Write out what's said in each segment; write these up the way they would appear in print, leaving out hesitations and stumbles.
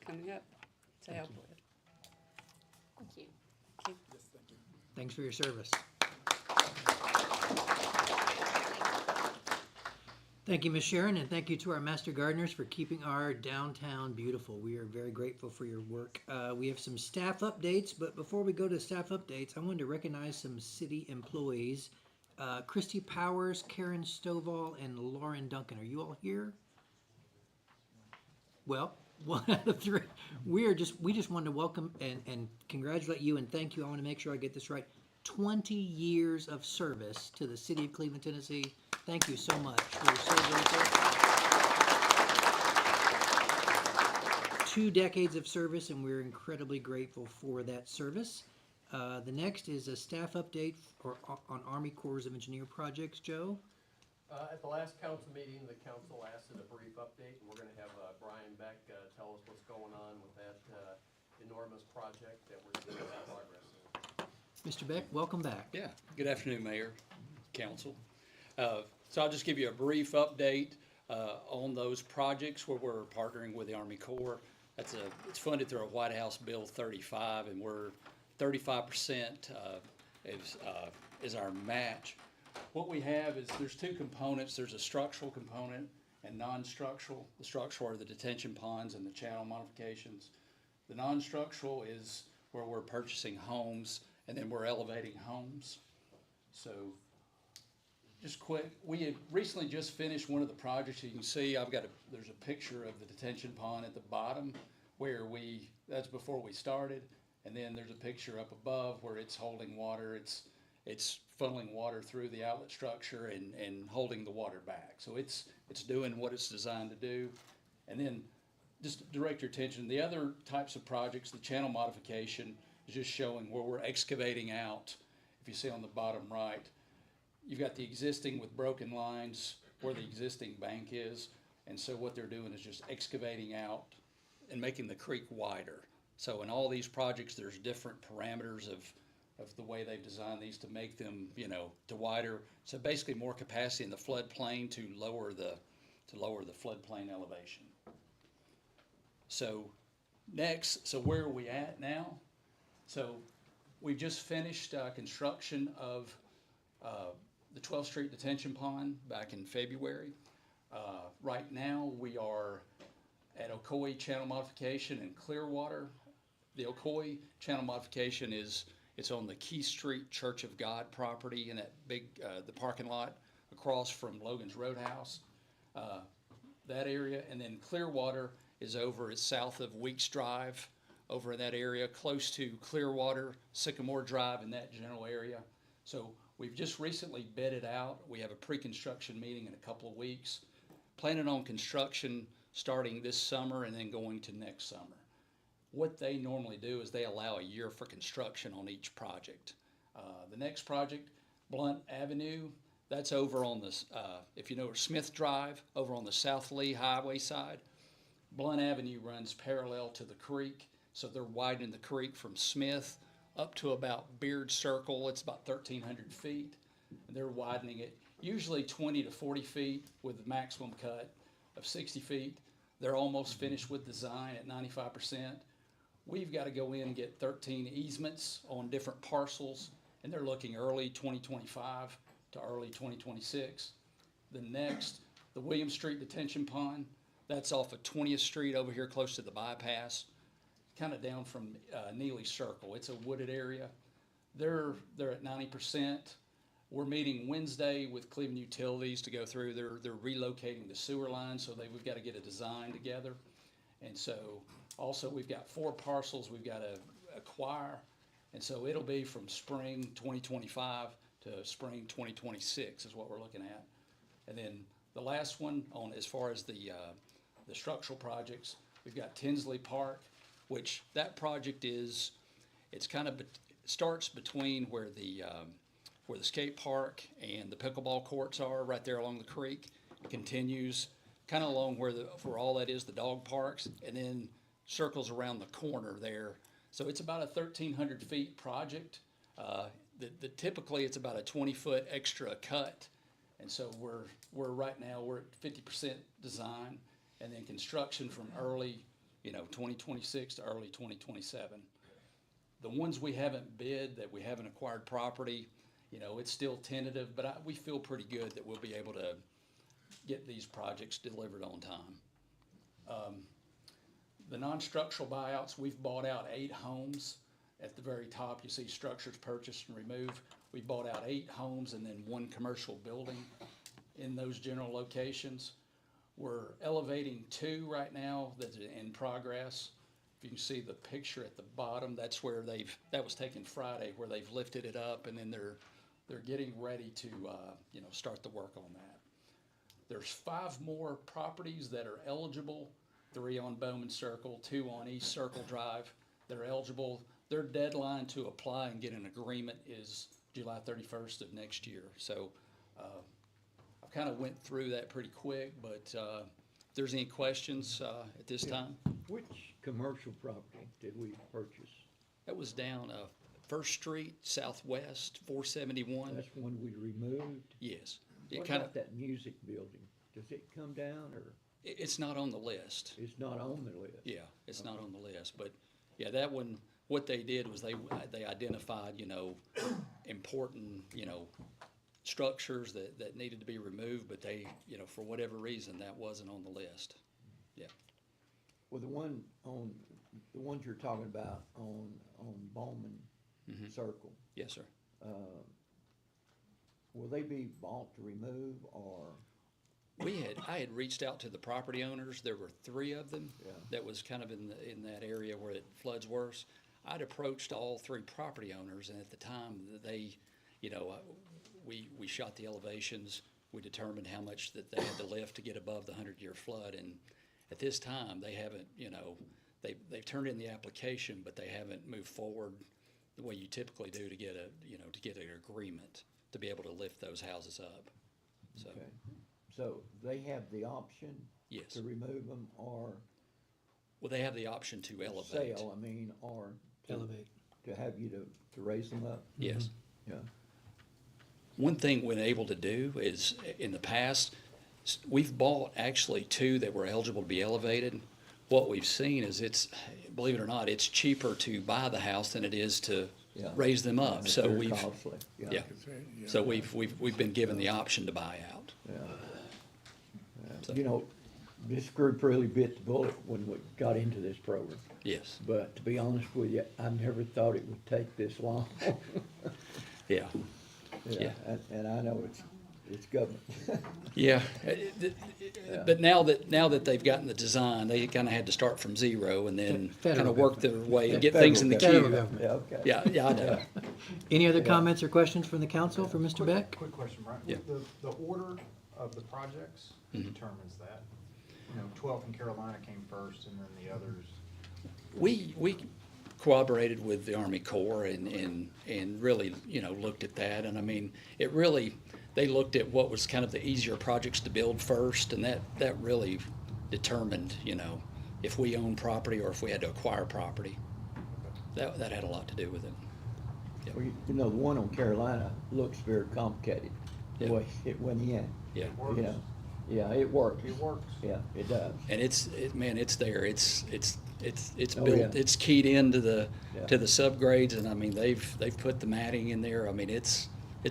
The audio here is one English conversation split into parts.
coming up to help with. Thank you. Okay. Yes, thank you. Thanks for your service. Thank you, Ms. Sharon, and thank you to our master gardeners for keeping our downtown beautiful. We are very grateful for your work. We have some staff updates, but before we go to staff updates, I wanted to recognize some city employees. Christy Powers, Karen Stovall, and Lauren Duncan. Are you all here? Well, one out of three. We just wanted to welcome and congratulate you and thank you. I want to make sure I get this right. 20 years of service to the city of Cleveland, Tennessee. Thank you so much. We're so grateful. 2 decades of service, and we're incredibly grateful for that service. The next is a staff update on Army Corps of Engineer projects. Joe? At the last council meeting, the council asked in a brief update, and we're gonna have Brian Beck tell us what's going on with that enormous project that we're seeing progress in. Mr. Beck, welcome back. Yeah, good afternoon, Mayor, Council. So I'll just give you a brief update on those projects where we're partnering with the Army Corps. It's funded through a White House Bill 35, and we're 35% is our match. What we have is there's two components. There's a structural component and non-structural. The structural are the detention ponds and the channel modifications. The non-structural is where we're purchasing homes and then we're elevating homes. So just quick, we had recently just finished one of the projects. You can see there's a picture of the detention pond at the bottom where that's before we started. And then there's a picture up above where it's holding water. It's funneling water through the outlet structure and holding the water back. So it's doing what it's designed to do. And then just direct your attention, the other types of projects, the channel modification is just showing where we're excavating out. If you see on the bottom right, you've got the existing with broken lines where the existing bank is. And so what they're doing is just excavating out and making the creek wider. So in all these projects, there's different parameters of the way they've designed these to make them, to wider. So basically more capacity in the floodplain to lower the floodplain elevation. So next, where are we at now? So we've just finished construction of the 12th Street Detention Pond back in February. Right now we are at Ocoee Channel Modification in Clearwater. The Ocoee Channel Modification it's on the Key Street Church of God property in that big, the parking lot across from Logan's Roadhouse, that area. And then Clearwater is it's south of Weeks Drive, over in that area, close to Clearwater, Sycamore Drive in that general area. So we've just recently bid it out. We have a pre-construction meeting in a couple of weeks. Planning on construction starting this summer and then going to next summer. What they normally do is they allow a year for construction on each project. The next project, Blunt Avenue, that's over on the, if you know, Smith Drive, over on the South Lee Highway side. Blunt Avenue runs parallel to the creek, so they're widening the creek from Smith up to about Beard Circle. It's about 1,300 feet, and they're widening it, usually 20 to 40 feet with a maximum cut of 60 feet. They're almost finished with design at 95%. We've got to go in and get 13 easements on different parcels, and they're looking early 2025 to early 2026. The next, the William Street Detention Pond, that's off of 20th Street over here close to the bypass, kind of down from Neely Circle. It's a wooded area. They're at 90%. We're meeting Wednesday with Cleveland Utilities to go through. They're relocating the sewer line, so we've got to get a design together. And so also we've got 4 parcels we've got to acquire. And so it'll be from spring 2025 to spring 2026 is what we're looking at. And then the last one on as far as the structural projects, we've got Tinsley Park, which that project is, it's kind of starts between where the skate park and the pickleball courts are right there along the creek. It continues kind of along where all that is, the dog parks, and then circles around the corner there. So it's about a 1,300 feet project. Typically it's about a 20-foot extra cut. And so we're right now, we're at 50% design, and then construction from early, 2026 to early 2027. The ones we haven't bid, that we haven't acquired property, it's still tentative, but we feel pretty good that we'll be able to get these projects delivered on time. The non-structural buyouts, we've bought out 8 homes. At the very top, you see structures purchased and removed. We bought out 8 homes and then 1 commercial building in those general locations. We're elevating 2 right now that's in progress. If you can see the picture at the bottom, that's where that was taken Friday, where they've lifted it up, and then they're getting ready to, start the work on that. There's 5 more properties that are eligible, 3 on Bowman Circle, 2 on East Circle Drive. They're eligible. Their deadline to apply and get an agreement is July 31st of next year. So I kind of went through that pretty quick, but if there's any questions at this time. Which commercial property did we purchase? That was down First Street Southwest, 471. That's one we removed? Yes. What about that music building? Does it come down, or It's not on the list. it's not on the list? Yeah, it's not on the list, but yeah, that one, what they did was they identified, important, structures that needed to be removed, but they, for whatever reason, that wasn't on the list. Yeah. Well, the ones you're talking about on Bowman Circle, Yes, sir. will they be bought to remove, or? I had reached out to the property owners. There were 3 of them. Yeah. That was kind of in that area where it floods worse. I'd approached all 3 property owners, and at the time they, we shot the elevations. We determined how much that they had to lift to get above the 100-year flood, and at this time they haven't, they've turned in the application, but they haven't moved forward the way you typically do to get an agreement to be able to lift those houses up. So. Okay. So they have the option? Yes. To remove them, or Well, they have the option to elevate. sale, or to Elevate. to have you to raise them up? Yes. Yeah. One thing we're able to do is, in the past, we've bought actually 2 that were eligible to be elevated. What we've seen is believe it or not, it's cheaper to buy the house than it is to Yeah. raise them up. It's So very we've, costly, yeah. So we've been given the option to buy out. Yeah. So- This group really bit the bullet when we got into this program. Yes. But to be honest with you, I never thought it would take this long. Yeah. Yeah. And I know it's government. Yeah. But now that they've gotten the design, they kind of had to start from zero and then Federal kind of work their government. way and get things in the Federal queue. government. Yeah, okay. Yeah, I know. Any other comments or questions from the council for Mr. Beck? Quick question, Brian. Yeah. The order of the projects determines that. 12th and Carolina came first, and then the others. We cooperated with the Army Corps and really, looked at that. And I mean, they looked at what was kind of the easier projects to build first, and that really determined, if we own property or if we had to acquire property. That had a lot to do with it. Yeah. Well, the one on Carolina looks very complicated, the Yeah. way it went in. Yeah. Works. Yeah, it works. It works. Yeah, it does. And it's there. It's Oh, built. yeah. It's keyed into the Yeah. subgrades, and I mean they've put the matting in there. I mean it's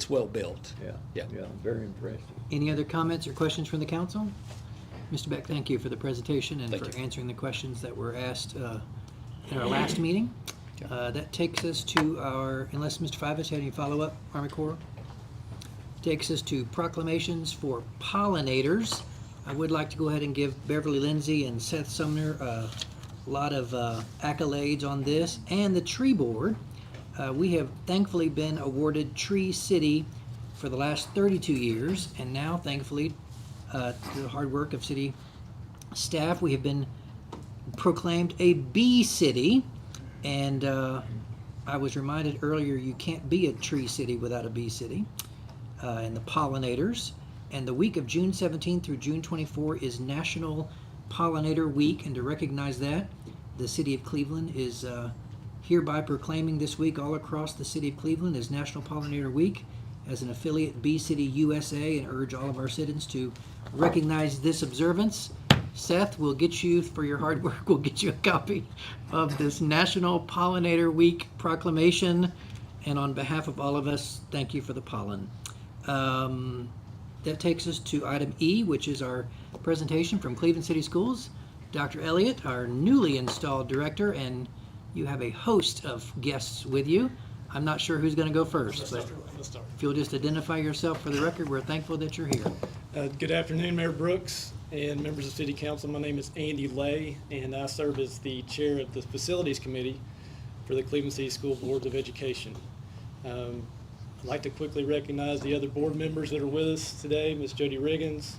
well built. Yeah, very impressive. Any other comments or questions from the council? Mr. Beck, thank you for the presentation and Thank for you. answering the questions that were asked in our last meeting. That takes us to unless Mr. Fivas had any follow-up, Army Corps? Takes us to proclamations for pollinators. I would like to go ahead and give Beverly Lindsay and Seth Sumner a lot of accolades on this, and the tree board. We have thankfully been awarded Tree City for the last 32 years, and now thankfully, through the hard work of city staff, we have been proclaimed a bee city. And I was reminded earlier, you can't be a tree city without a bee city. And the pollinators. And the week of June 17th through June 24 is National Pollinator Week. And to recognize that, the city of Cleveland is hereby proclaiming this week all across the city of Cleveland as National Pollinator Week as an affiliate Bee City USA, and urge all of our citizens to recognize this observance Seth will get you, for your hard work, we'll get you a copy of this National Pollinator Week proclamation. And on behalf of all of us, thank you for the pollen. That takes us to item E, which is our presentation from Cleveland City Schools. Dr. Elliott, our newly installed director, and you have a host of guests with you. I'm not sure who's going to go first, but if you'll just identify yourself for the record, we're thankful that you're here. Good afternoon, Mayor Brooks and members of City Council. My name is Andy Lay, and I serve as the chair of the Facilities Committee for the Cleveland City School Boards of Education. I'd like to quickly recognize the other board members that are with us today, Ms. Jody Riggins,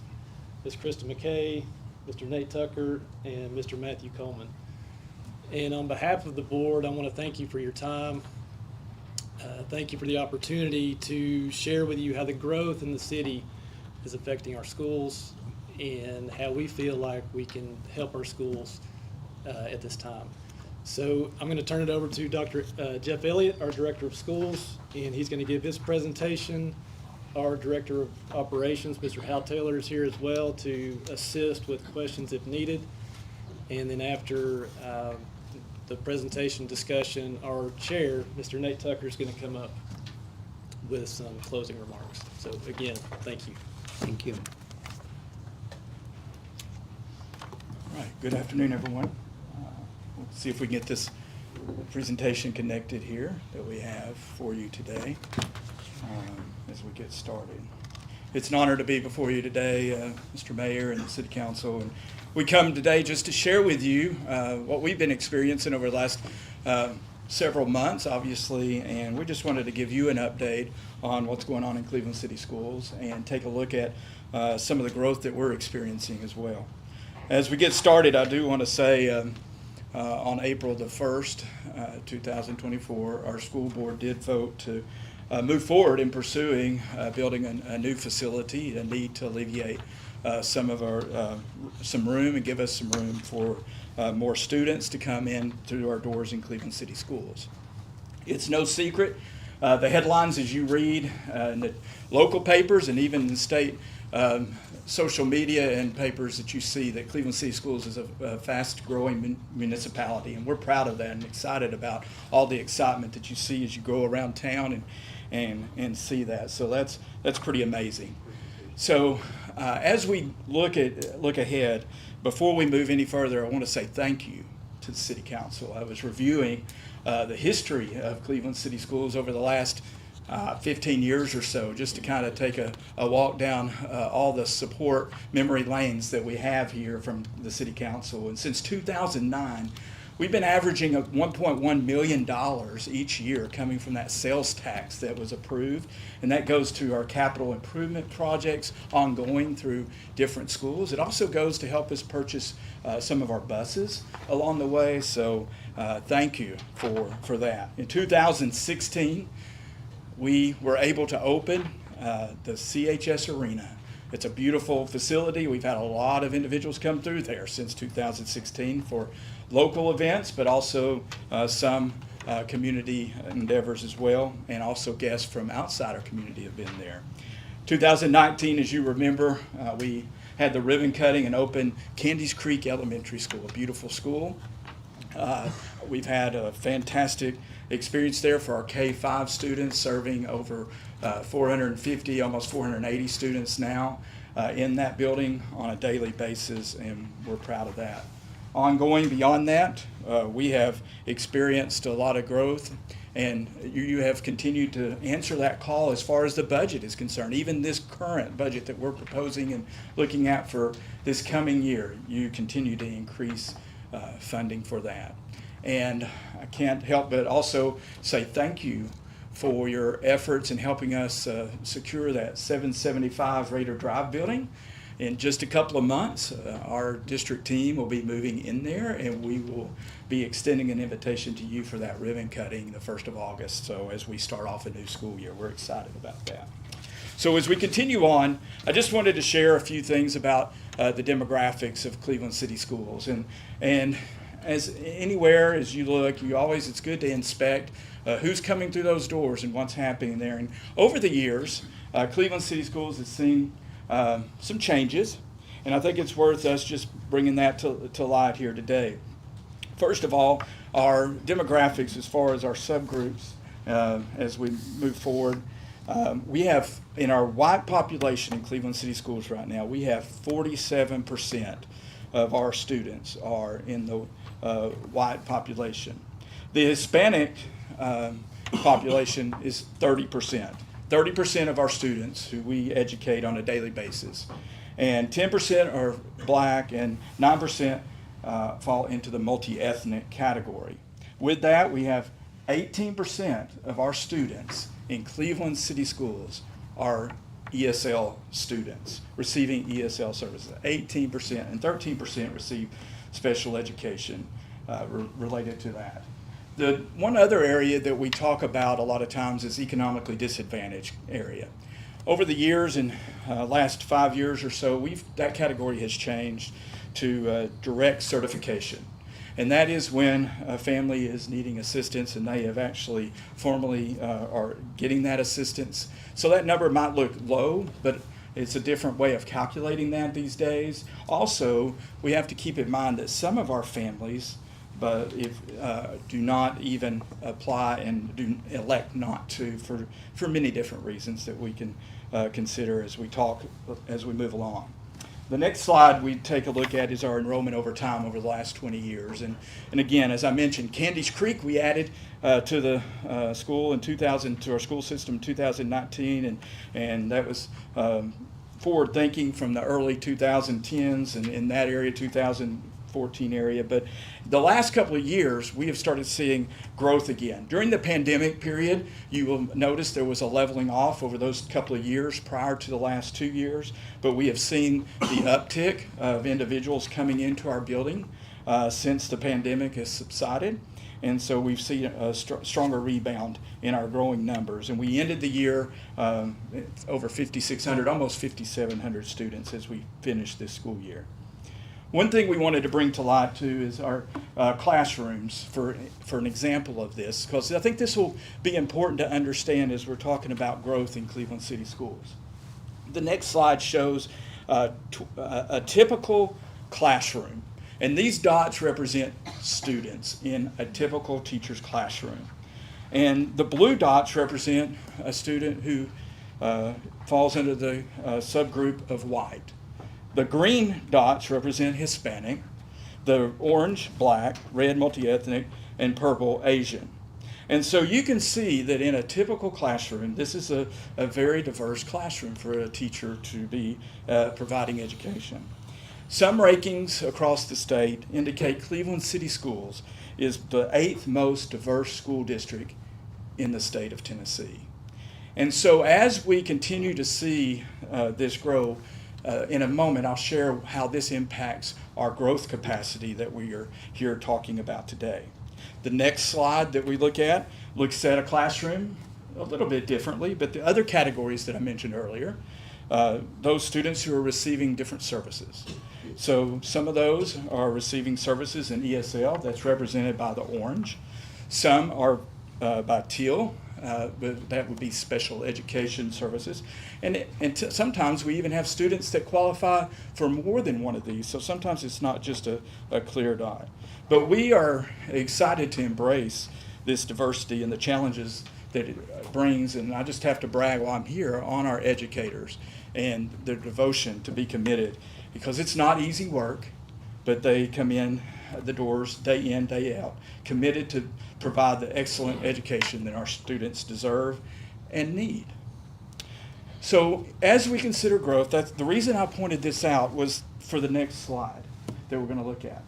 Ms. Krista McKay, Mr. Nate Tucker, and Mr. Matthew Coleman. And on behalf of the board, I want to thank you for your time. Thank you for the opportunity to share with you how the growth in the city is affecting our schools and how we feel like we can help our schools at this time. So I'm going to turn it over to Dr. Jeff Elliott, our Director of Schools, and he's going to give his presentation. Our Director of Operations, Mr. Hal Taylor, is here as well to assist with questions if needed. And then after the presentation discussion, our chair, Mr. Nate Tucker, is going to come up with some closing remarks. So again, thank you. Thank you. All right, good afternoon, everyone. We'll see if we can get this presentation connected here that we have for you today as we get started. It's an honor to be before you today, Mr. Mayor and the City Council. And we come today just to share with you what we've been experiencing over the last several months, obviously, and we just wanted to give you an update on what's going on in Cleveland City Schools and take a look at some of the growth that we're experiencing as well. As we get started, I do want to say on April the 1st, 2024, our school board did vote to move forward in pursuing building a new facility, a need to alleviate some room and give us some room for more students to come in through our doors in Cleveland City Schools. It's no secret, the headlines as you read in the local papers and even the state social media and papers that you see, that Cleveland City Schools is a fast-growing municipality, and we're proud of that and excited about all the excitement that you see as you go around town and see that. So that's pretty amazing. So as we look ahead, before we move any further, I want to say thank you to the City Council. I was reviewing the history of Cleveland City Schools over the last 15 years or so, just to kind of take a walk down all the support memory lanes that we have here from the City Council. And since 2009, we've been averaging $1.1 million each year coming from that sales tax that was approved. And that goes to our capital improvement projects ongoing through different schools. It also goes to help us purchase some of our buses along the way. So thank you for that. In 2016, we were able to open the CHS Arena. It's a beautiful facility. We've had a lot of individuals come through there since 2016 for local events, but also some community endeavors as well, and also guests from outside our community have been there. 2019, as you remember, we had the ribbon cutting and opened Candies Creek Elementary School, a beautiful school. We've had a fantastic experience there for our K-5 students, serving over 450, almost 480 students now in that building on a daily basis, and we're proud of that. Ongoing beyond that, we have experienced a lot of growth, and you have continued to answer that call as far as the budget is concerned. Even this current budget that we're proposing and looking at for this coming year, you continue to increase funding for that. And I can't help but also say thank you for your efforts in helping us secure that 775 Raider Drive building. In just a couple of months, our district team will be moving in there, and we will be extending an invitation to you for that ribbon cutting the 1st of August. So as we start off a new school year, we're excited about that. So as we continue on, I just wanted to share a few things about the demographics of Cleveland City Schools. And as anywhere, as you look, it's good to inspect who's coming through those doors and what's happening there. And over the years, Cleveland City Schools has seen some changes. And I think it's worth us just bringing that to light here today. First of all, our demographics as far as our subgroups as we move forward. We have, in our white population in Cleveland City Schools right now, we have 47% of our students are in the white population. The Hispanic population is 30%. 30% of our students who we educate on a daily basis. And 10% are black and 9% fall into the multi-ethnic category. With that, we have 18% of our students in Cleveland City Schools are ESL students receiving ESL services. 18% and 13% receive special education related to that. The one other area that we talk about a lot of times is economically disadvantaged area. Over the years, in last 5 years or so, that category has changed to direct certification. And that is when a family is needing assistance and they have actually formally are getting that assistance. So that number might look low, but it's a different way of calculating that these days. Also, we have to keep in mind that some of our families do not even apply and do elect not to for many different reasons that we can consider as we move along. The next slide we take a look at is our enrollment over time over the last 20 years. And again, as I mentioned, Candies Creek we added to the school in 2000, to our school system in 2019, and that was forward thinking from the early 2010s and in that area, 2014 area. But the last couple of years, we have started seeing growth again. During the pandemic period, you will notice there was a leveling off over those couple of years prior to the last 2 years, but we have seen the uptick of individuals coming into our building since the pandemic has subsided. And so we've seen a stronger rebound in our growing numbers. And we ended the year over 5,600, almost 5,700 students as we finished this school year. One thing we wanted to bring to light too is our classrooms for an example of this, because I think this will be important to understand as we're talking about growth in Cleveland City Schools. The next slide shows a typical classroom, and these dots represent students in a typical teacher's classroom. And the blue dots represent a student who falls under the subgroup of white. The green dots represent Hispanic, the orange, black, red, multi-ethnic, and purple, Asian. And so you can see that in a typical classroom, this is a very diverse classroom for a teacher to be providing education. Some rankings across the state indicate Cleveland City Schools is the 8th most diverse school district in the state of Tennessee. And so as we continue to see this grow, in a moment, I'll share how this impacts our growth capacity that we are here talking about today. The next slide that we look at looks at a classroom a little bit differently, but the other categories that I mentioned earlier, those students who are receiving different services. So some of those are receiving services in ESL, that's represented by the orange. Some are by teal, but that would be special education services. And sometimes we even have students that qualify for more than one of these, so sometimes it's not just a clear dot. But we are excited to embrace this diversity and the challenges that it brings, and I just have to brag while I'm here on our educators and their devotion to be committed, because it's not easy work, but they come in the doors day in, day out, committed to provide the excellent education that our students deserve and need. So as we consider growth, that's the reason I pointed this out was for the next slide that we're going to look at.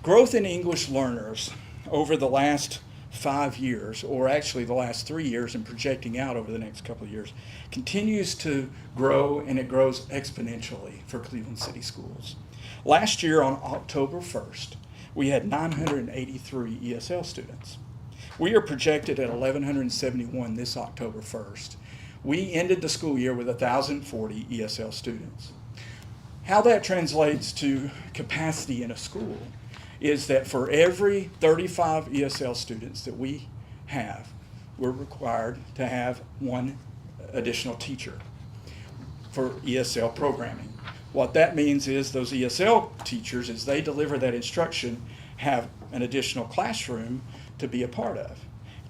Growth in English learners over the last 5 years, or actually the last 3 years and projecting out over the next couple of years, continues to grow, and it grows exponentially for Cleveland City Schools. Last year on October 1st, we had 983 ESL students. We are projected at 1,171 this October 1st. We ended the school year with 1,040 ESL students. How that translates to capacity in a school is that for every 35 ESL students that we have, we're required to have one additional teacher for ESL programming. What that means is those ESL teachers, as they deliver that instruction, have an additional classroom to be a part of,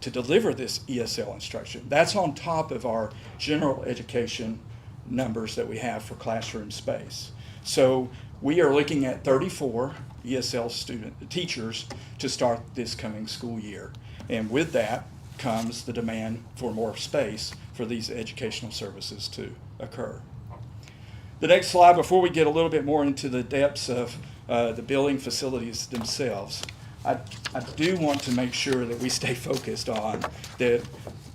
to deliver this ESL instruction. That's on top of our general education numbers that we have for classroom space. So we are looking at 34 ESL teachers to start this coming school year. And with that comes the demand for more space for these educational services to occur. The next slide, before we get a little bit more into the depths of the building facilities themselves, I do want to make sure that we stay focused on that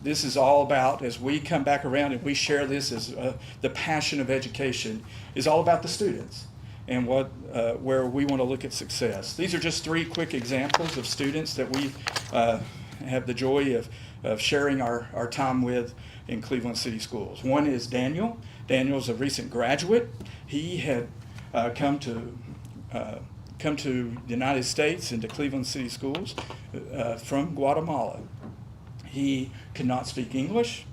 this is all about, as we come back around and we share this as the passion of education, is all about the students and where we want to look at success. These are just 3 quick examples of students that we have the joy of sharing our time with in Cleveland City Schools. One is Daniel. Daniel's a recent graduate. He had come to the United States and to Cleveland City Schools from Guatemala. He could not speak English,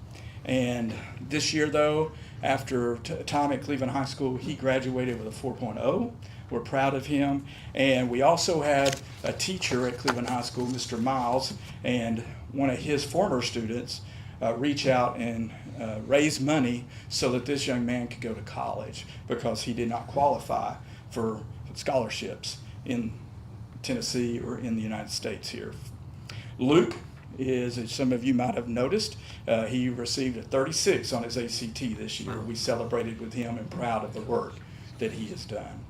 and this year, though, after time at Cleveland High School, he graduated with a 4.0. We're proud of him. And we also had a teacher at Cleveland High School, Mr. Miles, and one of his former students reach out and raise money so that this young man could go to college because he did not qualify for scholarships in Tennessee or in the United States here. Luke is, as some of you might have noticed, he received a 36 on his ACT this year. We celebrated with him and proud of the work that he has done.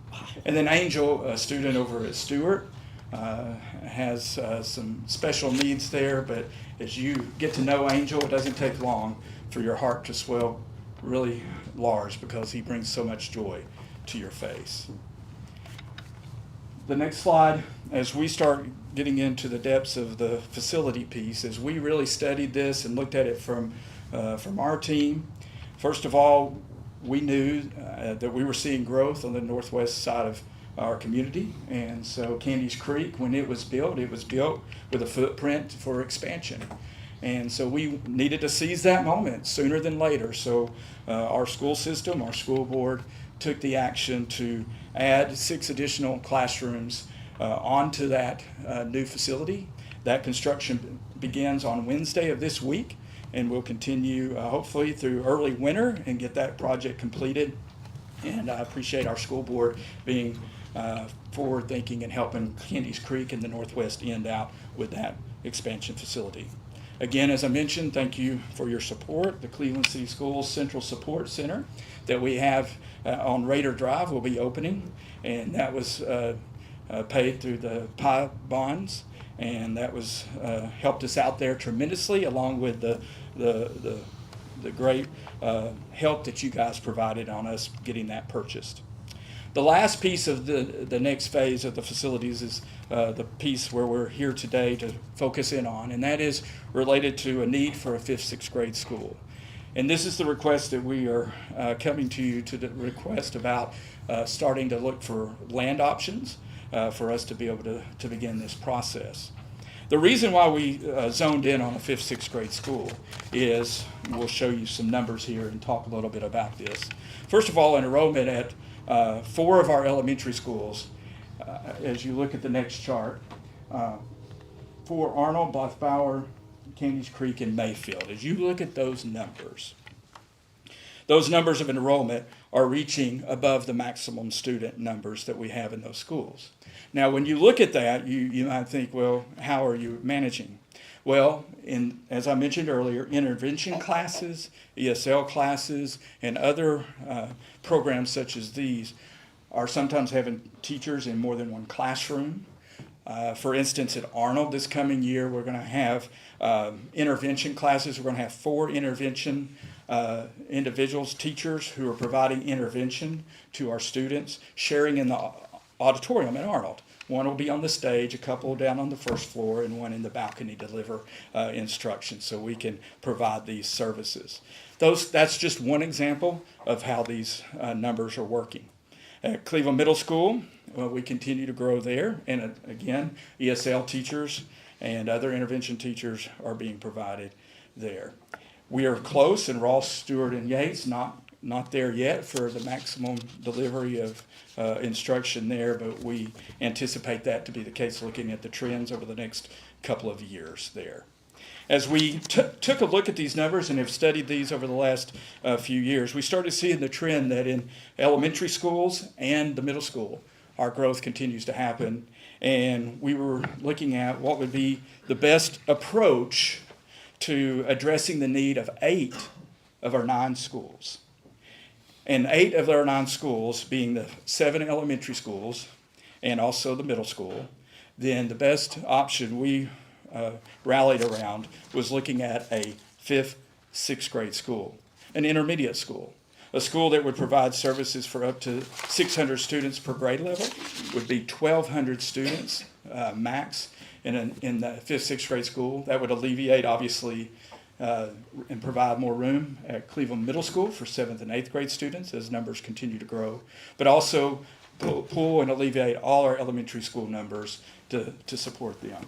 And then Angel, a student over at Stewart, has some special needs there, but as you get to know Angel, it doesn't take long for your heart to swell really large because he brings so much joy to your face. The next slide, as we start getting into the depths of the facility piece, as we really studied this and looked at it from our team, first of all, we knew that we were seeing growth on the northwest side of our community. And so Candies Creek, when it was built with a footprint for expansion. And so we needed to seize that moment sooner than later. So our school system, our school board, took the action to add 6 additional classrooms onto that new facility. That construction begins on Wednesday of this week and will continue hopefully through early winter and get that project completed. And I appreciate our school board being forward thinking and helping Candies Creek and the Northwest End out with that expansion facility. Again, as I mentioned, thank you for your support. The Cleveland City Schools Central Support Center that we have on Raider Drive will be opening, and that was paid through the PI bonds, and that was helped us out there tremendously, along with the great help that you guys provided on us getting that purchased. The last piece of the next phase of the facilities is the piece where we're here today to focus in on, and that is related to a need for a 5th, 6th grade school. And this is the request that we are coming to you to request about starting to look for land options for us to be able to begin this process. The reason why we zoned in on a 5th, 6th grade school is, we'll show you some numbers here and talk a little bit about this. First of all, enrollment at 4 of our elementary schools, as you look at the next chart, for Arnold, Blythe-Bauer, Candies Creek, and Mayfield. As you look at those numbers of enrollment are reaching above the maximum student numbers that we have in those schools. Now, when you look at that, you might think, well, how are you managing? Well, as I mentioned earlier, intervention classes, ESL classes, and other programs such as these are sometimes having teachers in more than one classroom. For instance, at Arnold this coming year, we're going to have intervention classes. We're going to have 4 intervention individuals, teachers who are providing intervention to our students, sharing in the auditorium at Arnold. One will be on the stage, a couple down on the first floor, and one in the balcony deliver instruction so we can provide these services. That's just one example of how these numbers are working. At Cleveland Middle School, we continue to grow there, and again, ESL teachers and other intervention teachers are being provided there. We are close in Ross, Stewart, and Yates, not not there yet for the maximum delivery of instruction there, but we anticipate that to be the case looking at the trends over the next couple of years there. As we took a look at these numbers and have studied these over the last few years, we started seeing the trend that in elementary schools and the middle school, our growth continues to happen. And we were looking at what would be the best approach to addressing the need of 8 of our 9 schools. And 8 of our 9 schools being the 7 elementary schools and also the middle school, then the best option we rallied around was looking at a 5th, 6th grade school, an intermediate school, a school that would provide services for up to 600 students per grade level, would be 1,200 students max in the 5th, 6th grade school. That would alleviate, obviously, and provide more room at Cleveland Middle School for 7th and 8th grade students as numbers continue to grow, but also pull and alleviate all our elementary school numbers to support them.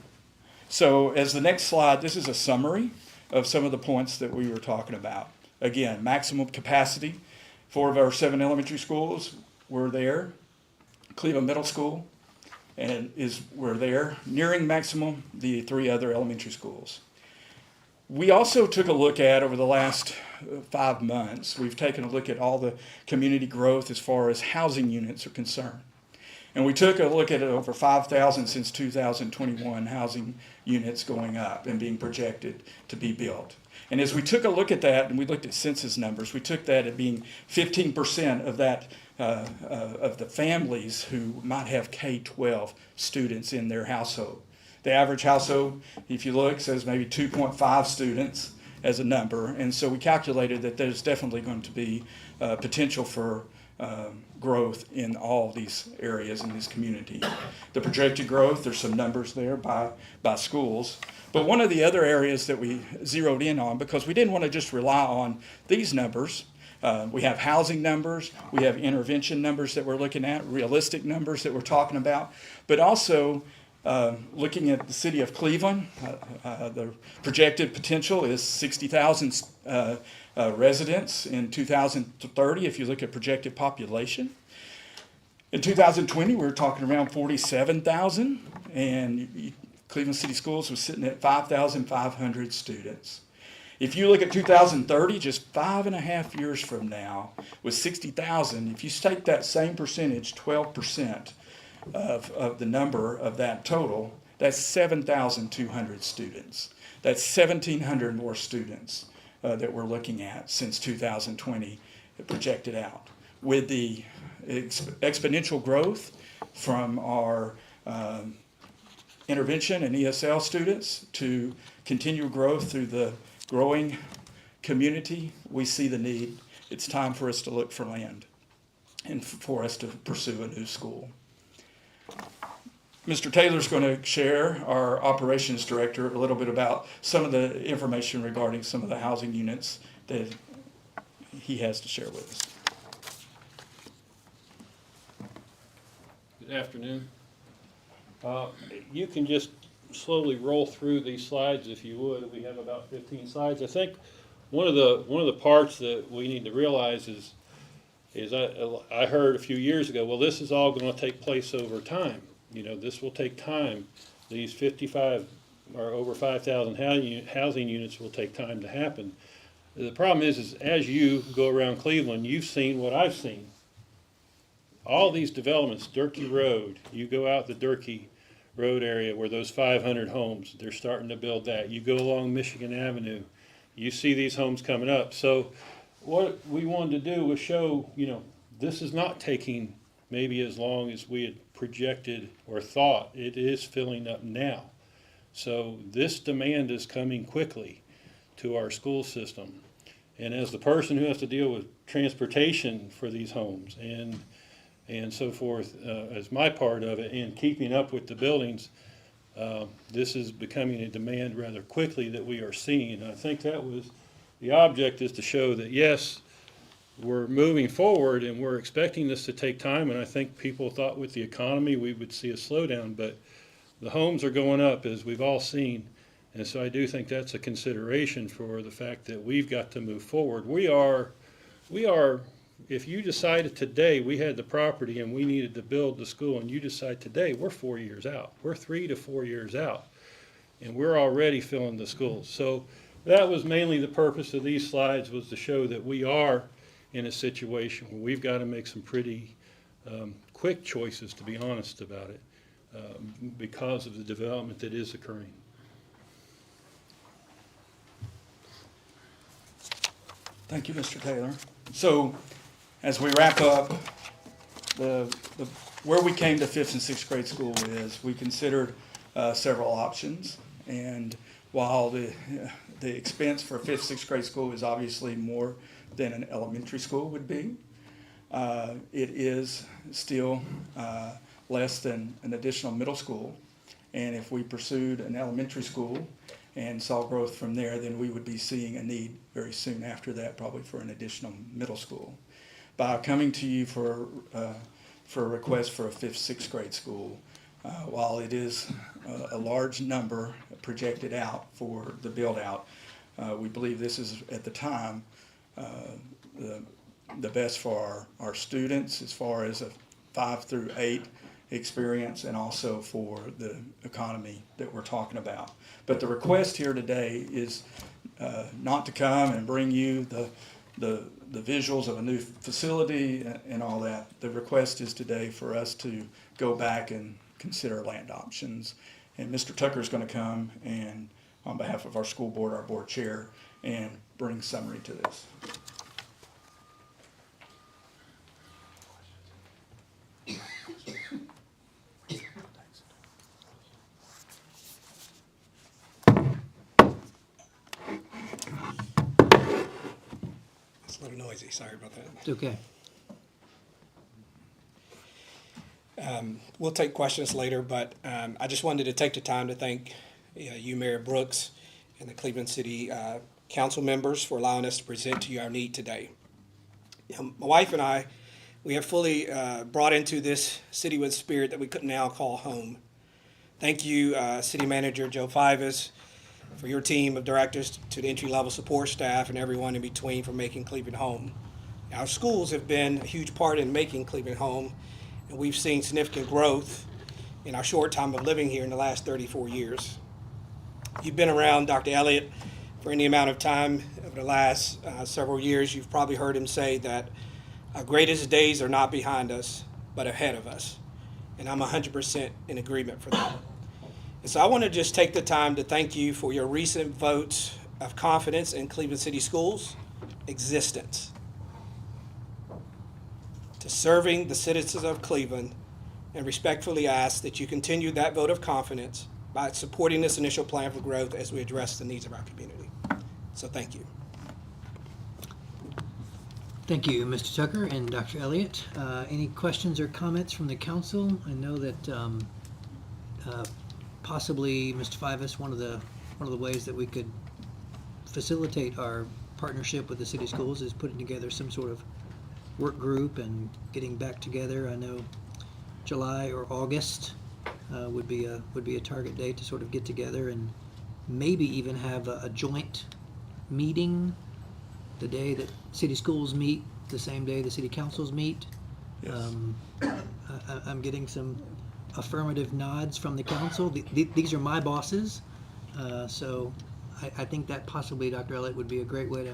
So as the next slide, this is a summary of some of the points that we were talking about. Again, maximum capacity. 4 of our 7 elementary schools were there. Cleveland Middle School were there. Nearing maximum, the 3 other elementary schools. We also took a look at, over the last 5 months, we've taken a look at all the community growth as far as housing units are concerned. And we took a look at over 5,000 since 2021 housing units going up and being projected to be built. And as we took a look at that, and we looked at census numbers, we took that at being 15% of that of the families who might have K-12 students in their household. The average household, if you look, says maybe 2.5 students as a number. And so we calculated that there's definitely going to be potential for growth in all these areas in this community. The projected growth, there's some numbers there by schools. But one of the other areas that we zeroed in on, because we didn't want to just rely on these numbers, we have housing numbers, we have intervention numbers that we're looking at, realistic numbers that we're talking about, but also looking at the city of Cleveland, the projected potential is 60,000 residents in 2030 if you look at projected population. In 2020, we were talking around 47,000, and Cleveland City Schools was sitting at 5,500 students. If you look at 2030, just 5.5 years from now, with 60,000, if you take that same percentage, 12% of the number of that total, that's 7,200 students. That's 1,700 more students that we're looking at since 2020 projected out. With the exponential growth from our intervention and ESL students to continual growth through the growing community, we see the need. It's time for us to look for land and for us to pursue a new school. Mr. Taylor's going to share, our operations director, a little bit about some of the information regarding some of the housing units that he has to share with us. Good afternoon. You can just slowly roll through these slides if you would. We have about 15 slides. I think one of the parts that we need to realize is I heard a few years ago, well, this is all going to take place over time. You know, this will take time. These 55 or over 5,000 housing units will take time to happen. The problem is as you go around Cleveland, you've seen what I've seen. All these developments, Durkee Road, you go out the Durkee Road area where those 500 homes, they're starting to build that. You go along Michigan Avenue, you see these homes coming up. So what we wanted to do was show, you know, this is not taking maybe as long as we had projected or thought. It is filling up now. So this demand is coming quickly to our school system. And as the person who has to deal with transportation for these homes and so forth, as my part of it, and keeping up with the buildings, this is becoming a demand rather quickly that we are seeing. And I think that was the object, is to show that yes, we're moving forward and we're expecting this to take time. And I think people thought with the economy we would see a slowdown, but the homes are going up, as we've all seen. And so I do think that's a consideration for the fact that we've got to move forward. We are we are, if you decided today we had the property and we needed to build the school and you decide today, we're 4 years out. We're 3 to 4 years out. And we're already filling the schools. So that was mainly the purpose of these slides, was to show that we are in a situation where we've got to make some pretty quick choices, to be honest about it, because of the development that is occurring. Thank you, Mr. Taylor. So, as we wrap up, where we came to 5th and 6th grade school is we considered several options. And while the expense for a 5th, 6th grade school is obviously more than an elementary school would be, it is still less than an additional middle school. And if we pursued an elementary school and saw growth from there, then we would be seeing a need very soon after that, probably for an additional middle school. By coming to you for a request for a 5th, 6th grade school, while it is a large number projected out for the build-out, we believe this is, at the time, the best for our students as far as a 5 through 8 experience, and also for the economy that we're talking about. But the request here today is not to come and bring you the visuals of a new facility and all that. The request is today for us to go back and consider land options. And Mr. Tucker is going to come and, on behalf of our school board, our board chair, and bring summary to this. It's a little noisy, sorry about that. It's okay. We'll take questions later, but I just wanted to take the time to thank you, Mayor Brooks, and the Cleveland City Council members for allowing us to present to you our need today. My wife and I, we have fully brought into this Citywood spirit that we could now call home. Thank you, City Manager Joe Fivas, for your team of directors, to the entry-level support staff, and everyone in between for making Cleveland home. Our schools have been a huge part in making Cleveland home, and we've seen significant growth in our short time of living here in the last 34 years. You've been around Dr. Elliott for any amount of time over the last several years. You've probably heard him say that our greatest days are not behind us, but ahead of us. And I'm 100% in agreement for that. And so I want to just take the time to thank you for your recent votes of confidence in Cleveland City Schools' existence, to serving the citizens of Cleveland, and respectfully ask that you continue that vote of confidence by supporting this initial plan for growth as we address the needs of our community. So thank you. Thank you, Mr. Tucker and Dr. Elliott. Any questions or comments from the council? I know that possibly, Mr. Fivas, one of the ways that we could facilitate our partnership with the city schools is putting together some sort of work group and getting back together. I know July or August would be a target date to sort of get together and maybe even have a joint meeting the day that city schools meet, the same day the city councils meet. Yes. I'm getting some affirmative nods from the council. These are my bosses, so I think that possibly, Dr. Elliott, would be a great way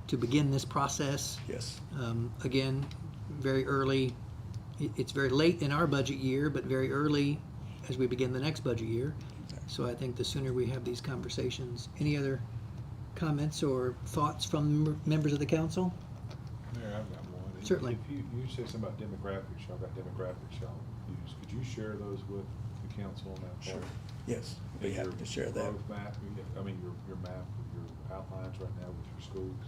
to begin this process. Yes. Again, very early. It's very late in our budget year, but very early as we begin the next budget year. So I think the sooner we have these conversations. Any other comments or thoughts from members of the council? Mayor, I've got one. Certainly. If you said something about demographics, y'all got demographics y'all use, could you share those with the council on that part? Sure. Yes, I'd be And happy your to share that. growth map, I mean, your map, your outlines right now with your schools?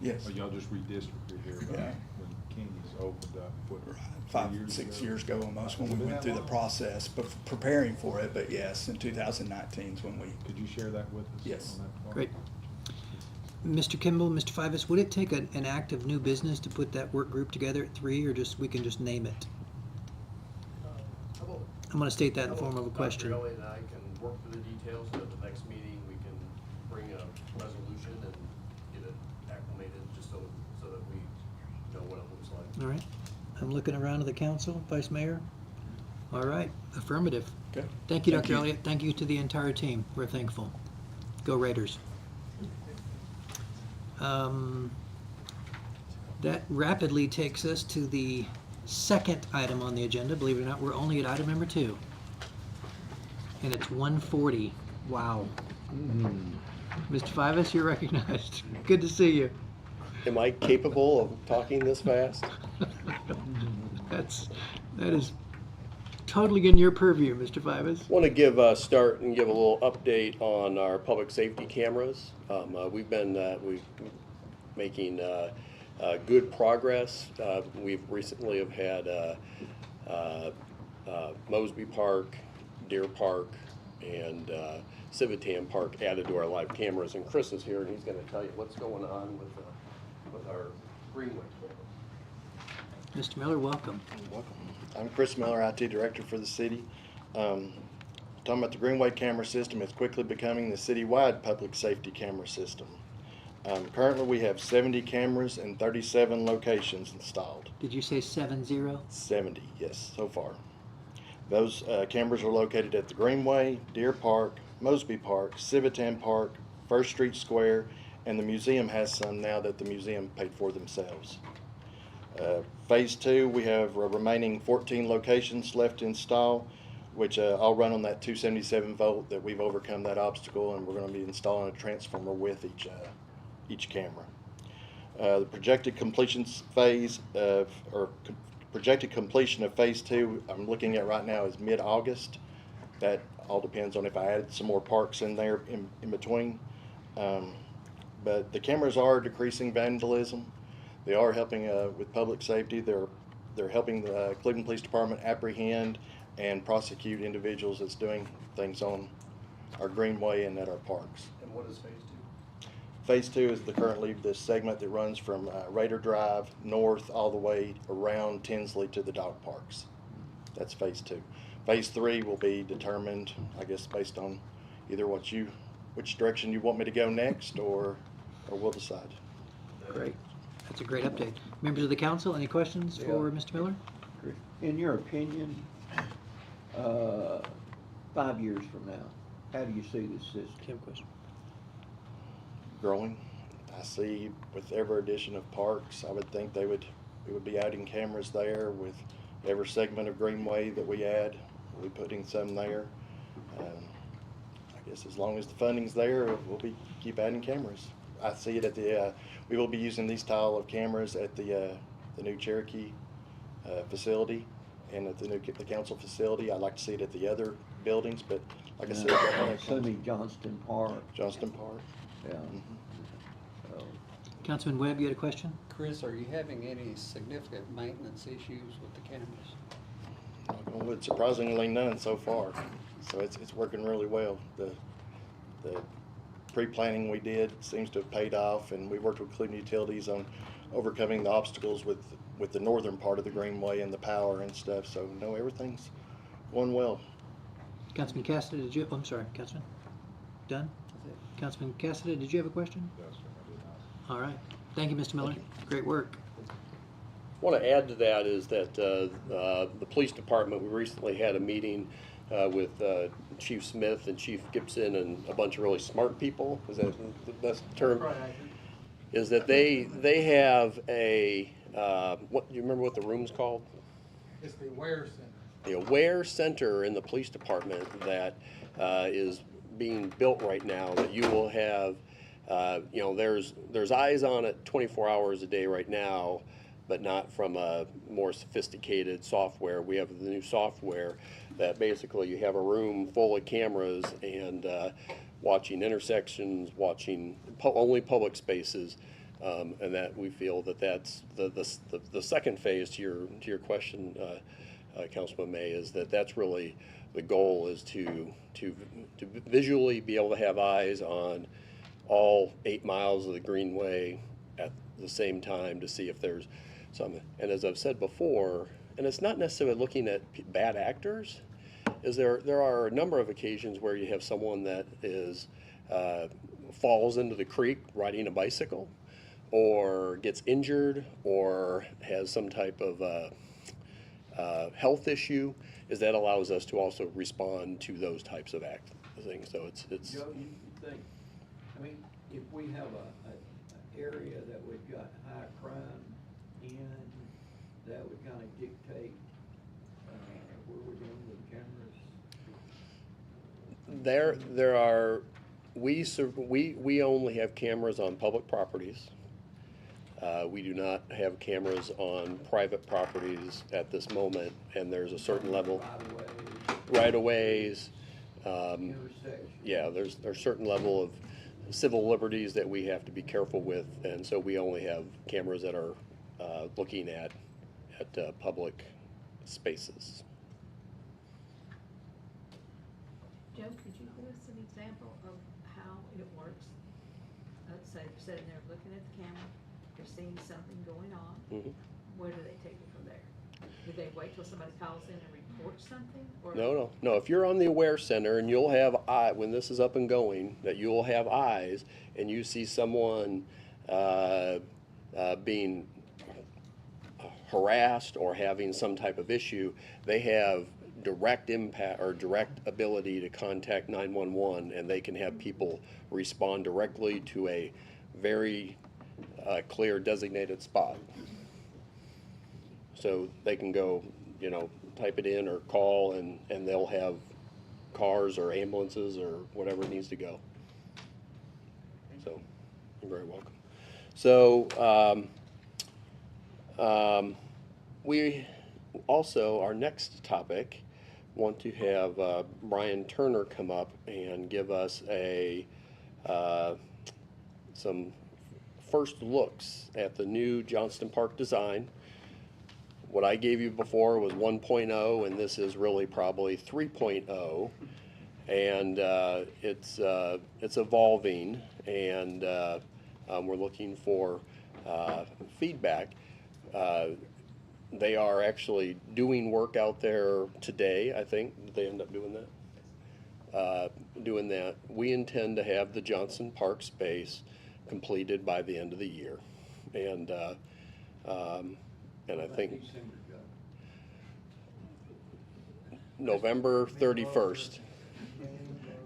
Yes. Or y'all just redistricted here Yeah. when Kenny's opened up, what, 5, 3 6 years ago almost, when Has it we been went that through the long? process, but preparing for it. But yes, in 2019 is when we. Could you share that with us? Yes. on that part? Great. Mr. Kimball, Mr. Fivas, would it take an act of new business to put that work group together at 3, or we can just name it? I'm going to state that in the form of a question. Dr. Elliott and I can work through the details, and at the next meeting, we can bring a resolution and get it acclimated, just so that we All right. I'm looking around to the council, Vice Mayor. All right, affirmative. Okay. Thank you, Thank Dr. you. Elliott. Thank you to the entire team. We're thankful. Go Raiders. That rapidly takes us to the second item on the agenda. Believe it or not, we're only at item number 2. And it's 1:40. Wow. Mr. Fivas, you're recognized. Good to see you. Am I capable of talking this fast? That is totally in your purview, Mr. Fivas. Want to give a start and give a little update on our public safety cameras. We've been making good progress. We've recently have had Mosby Park, Deer Park, and Civitan Park added to our live cameras. And Chris is here, and he's going to tell you what's going on with our Greenway cameras. Mr. Miller, welcome. Welcome. I'm Chris Miller, IT Director for the city. Talking about the Greenway camera system, it's quickly becoming the citywide public safety camera system. Currently, we have 70 cameras in 37 locations installed. Did you say 70? 70, yes, so far. Those cameras are located at the Greenway, Deer Park, Mosby Park, Civitan Park, First Street Square, and the museum has some now that the museum paid for themselves. Phase 2, we have remaining 14 locations left to install, which I'll run on that 277 volt that we've overcome that obstacle, and we're going to be installing a transformer with each camera. The projected completion phase projected completion of phase 2 I'm looking at right now is mid-August. That all depends on if I add some more parks in there in between. But the cameras are decreasing vandalism. They are helping with public safety. They're helping the Cleveland Police Department apprehend and prosecute individuals that's doing things on our Greenway and at our parks. And what is phase 2? Phase 2 is currently the segment that runs from Raider Drive north all the way around Tinsley to the dog parks. That's phase 2. Phase 3 will be determined, I guess, based on either which direction you want me to go next, or we'll decide. Great. That's a great update. Members of the council, any questions for Mr. Miller? In your opinion, 5 years from now, how do you see this system? Question. Growing. I see with every addition of parks, I would think we would be adding cameras there. With every segment of Greenway that we add, we'll be putting some there. I guess as long as the funding's there, we'll keep adding cameras. I see it at we will be using these style of cameras at the new Cherokee facility and at the council facility. I'd like to see it at the other buildings, but like I said, Assuming Johnston Park. Johnston Park. Yeah. Councilman Webb, you had a question? Chris, are you having any significant maintenance issues with the cameras? Knock on wood, surprisingly none so far. So it's working really well. The pre-planning we did seems to have paid off, and we worked with Cleveland Utilities on overcoming the obstacles with the northern part of the Greenway and the power and stuff. So no, everything's going well. Councilman Cassidy, did you? I'm sorry, Councilman. Done? Councilman Cassidy, did you have a question? Yes, sir, I did not. All right. Thank you, Mr. Miller. Great work. Want to add to that is that the police department, we recently had a meeting with Chief Smith and Chief Gibson and a bunch of really smart people. Is that the best term? Is that they have a what do you remember what the room's called? It's the Aware Center. The Aware Center in the police department that is being built right now. That you will have, there's eyes on it 24 hours a day right now, but not from a more sophisticated software. We have the new software that basically you have a room full of cameras and watching intersections, watching only public spaces, and that we feel that that's the second phase to your question, Councilman May, is that's really the goal, is to visually be able to have eyes on all 8 miles of the Greenway at the same time to see if there's some. And as I've said before, and it's not necessarily looking at bad actors, is there are a number of occasions where you have someone that is falls into the creek riding a bicycle. or gets injured or has some type of health issue, is that allows us to also respond to those types of things. So it's Joe, you think, I mean, if we have an area that we've got high crime in, that would kind of dictate where we're going with cameras? There are, we only have cameras on public properties. We do not have cameras on private properties at this moment, and there's a certain level, right-of-ways. Yeah, there's certain level of civil liberties that we have to be careful with, and so we only have cameras that are looking at public spaces. Joe, could you give us an example of how it works? Let's say they're sitting there looking at the camera, they're seeing something going on. Mhm. Where do they take it from there? Do they wait till somebody calls in and reports something? Or No. If you're on the Aware Center and you'll have when this is up and going, that you'll have eyes and you see someone being harassed or having some type of issue, they have direct impact or direct ability to contact 911, and they can have people respond directly to a very clear designated spot. So they can go, type it in or call, and they'll have cars or ambulances or whatever needs to go. So you're very welcome. So we also, our next topic, want to have Brian Turner come up and give us some first looks at the new Johnston Park design. What I gave you before was 1.0, and this is really probably 3.0, and it's evolving, and we're looking for feedback. They are actually doing work out there today, I think. Did they end up doing that? We intend to have the Johnston Park space completed by the end of the year. And I think November 31st.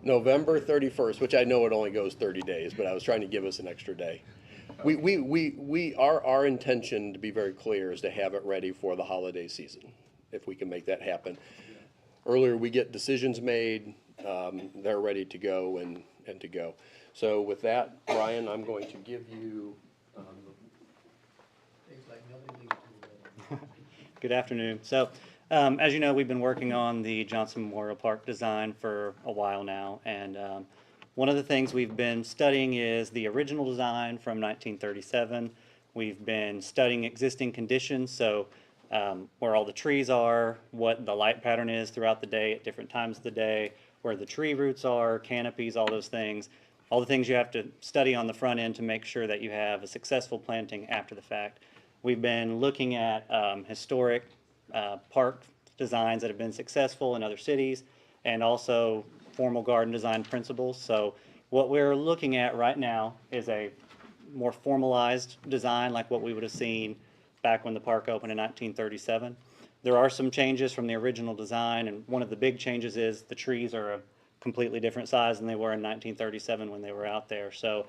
November 31st, which I know it only goes 30 days, but I was trying to give us an extra day. Our intention, to be very clear, is to have it ready for the holiday season, if we can make that happen. Earlier we get decisions made, they're ready to go and to go. So with that, Brian, I'm going to give you Good afternoon. So, as you know, we've been working on the Johnston Memorial Park design for a while now, and one of the things we've been studying is the original design from 1937. We've been studying existing conditions, so where all the trees are, what the light pattern is throughout the day at different times of the day, where the tree roots are, canopies, all those things. All the things you have to study on the front end to make sure that you have a successful planting after the fact. We've been looking at historic park designs that have been successful in other cities, and also formal garden design principles. So what we're looking at right now is a more formalized design like what we would have seen back when the park opened in 1937. There are some changes from the original design, and one of the big changes is the trees are a completely different size than they were in 1937 when they were out there. So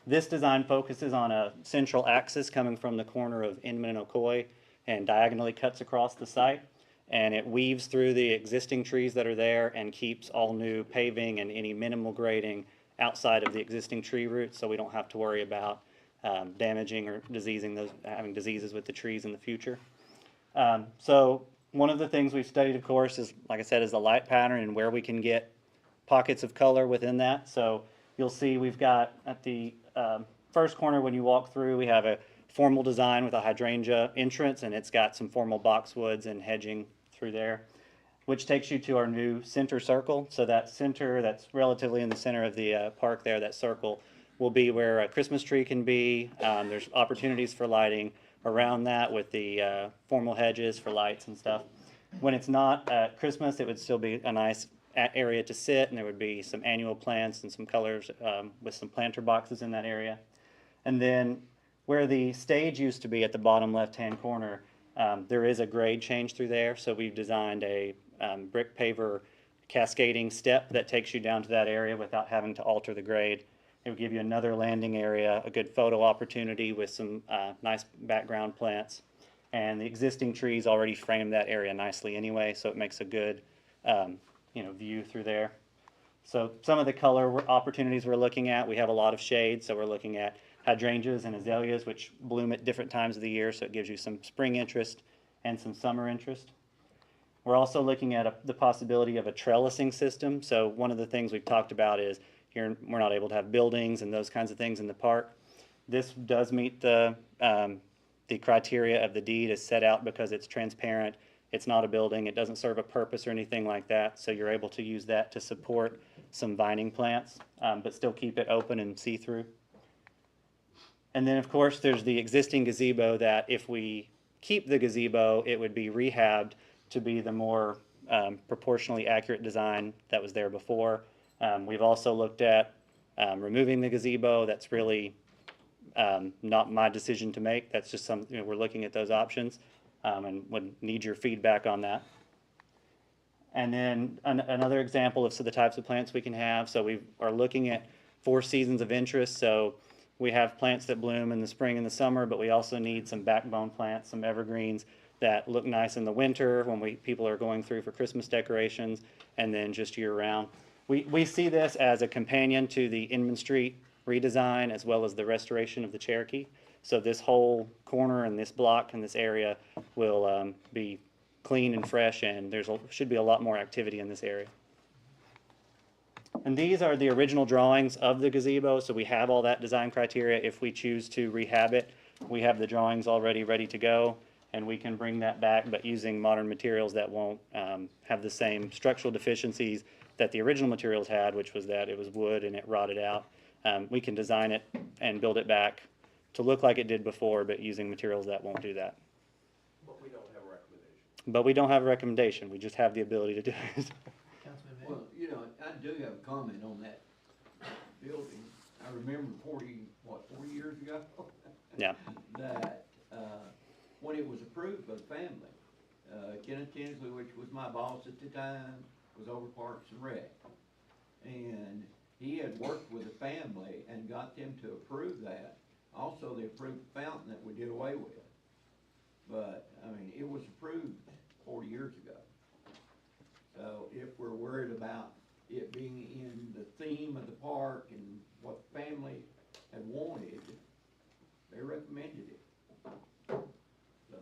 this design focuses on a central axis coming from the corner of Inman and Ocoee and diagonally cuts across the site, and it weaves through the existing trees that are there and keeps all new paving and any minimal grading outside of the existing tree roots, so we don't have to worry about damaging or having diseases with the trees in the future. So one of the things we've studied, of course, is, like I said, is the light pattern and where we can get pockets of color within that. So you'll see we've got at the first corner when you walk through, we have a formal design with a hydrangea entrance, and it's got some formal boxwoods and hedging through there, which takes you to our new center circle. So that center that's relatively in the center of the park there, that circle, will be where a Christmas tree can be. There's opportunities for lighting around that with the formal hedges for lights and stuff. When it's not at Christmas, it would still be a nice area to sit, and there would be some annual plants and some colors with some planter boxes in that area. And then Where the stage used to be at the bottom left-hand corner, there is a grade change through there, so we've designed a brick paver cascading step that takes you down to that area without having to alter the grade. It will give you another landing area, a good photo opportunity with some nice background plants. And the existing trees already frame that area nicely anyway, so it makes a good view through there. So some of the color opportunities we're looking at, we have a lot of shade, so we're looking at hydrangeas and azaleas, which bloom at different times of the year, so it gives you some spring interest and some summer interest. We're also looking at the possibility of a trellising system. So one of the things we've talked about is here we're not able to have buildings and those kinds of things in the park. This does meet the criteria of the deed as set out because it's transparent. It's not a building. It doesn't serve a purpose or anything like that. So you're able to use that to support some vining plants, but still keep it open and see-through. And then, of course, there's the existing gazebo that if we keep the gazebo, it would be rehabbed to be the more proportionally accurate design that was there before. We've also looked at removing the gazebo. That's really not my decision to make. That's just something, we're looking at those options and would need your feedback on that. And then another example of the types of plants we can have. So we are looking at 4 seasons of interest. So we have plants that bloom in the spring and the summer, but we also need some backbone plants, some evergreens that look nice in the winter when people are going through for Christmas decorations, and then just year round. We see this as a companion to the Inman Street redesign as well as the restoration of the Cherokee. So this whole corner and this block and this area will be clean and fresh, and should be a lot more activity in this area. And these are the original drawings of the gazebo, so we have all that design criteria. If we choose to rehab it, we have the drawings already ready to go, and we can bring that back, but using modern materials that won't have the same structural deficiencies that the original materials had, which was that it was wood and it rotted out. We can design it and build it back to look like it did before, but using materials that won't do that. But we don't have a recommendation. But we don't have a recommendation, we just have the ability to do it. Well, I do have a comment on that building. I remember 4 years ago? Yeah. That, when it was approved by the family, Kenneth Tinsley, which was my boss at the time, was over Parks and Rec. And he had worked with the family and got them to approve that. Also, they approved the fountain that we did away with. But, I mean, it was approved 40 years ago. So if we're worried about it being in the theme of the park and what the family had wanted, they recommended it. So,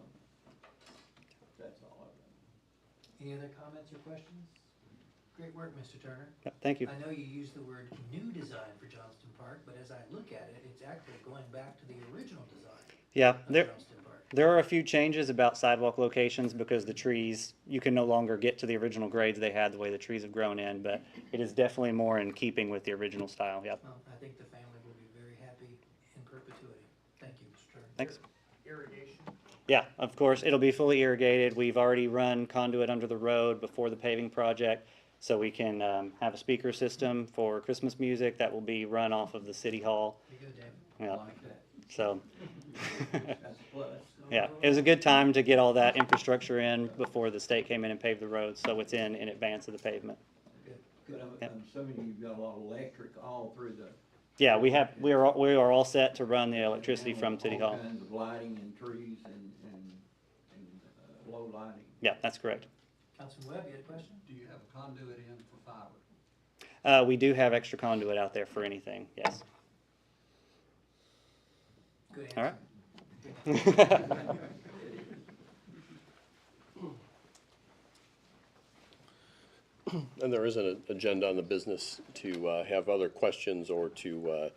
that's all I've got. Any other comments or questions? Great work, Mr. Turner. Thank you. I know you used the word new design for Johnston Park, but as I look at it, it's actually going back to the original design Yeah, of there Johnston Park. are a few changes about sidewalk locations because the trees, you can no longer get to the original grades they had the way the trees have grown in, but it is definitely more in keeping with the original style, yep. Well, I think the family will be very happy in perpetuity. Thank you, Mr. Turner. Thanks. Irrigation. Yeah, of course, it'll be fully irrigated. We've already run conduit under the road before the paving project, so we can have a speaker system for Christmas music that will be run off of the city hall. You go, David. Yeah. I like that. So, That's a plus. yeah, it was a good time to get all that infrastructure in before the state came in and paved the road, so it's in advance of the pavement. But I'm assuming you've got a lot of electric all through the. Yeah, we are all set to run the electricity from City Hall. All kinds of lighting and trees and low lighting. Yeah, that's correct. Councilman Webb, you had a question? Do you have a conduit in for fiber? We do have extra conduit out there for anything, yes. Good All answer. right. And there is an agenda on the business to have other questions or to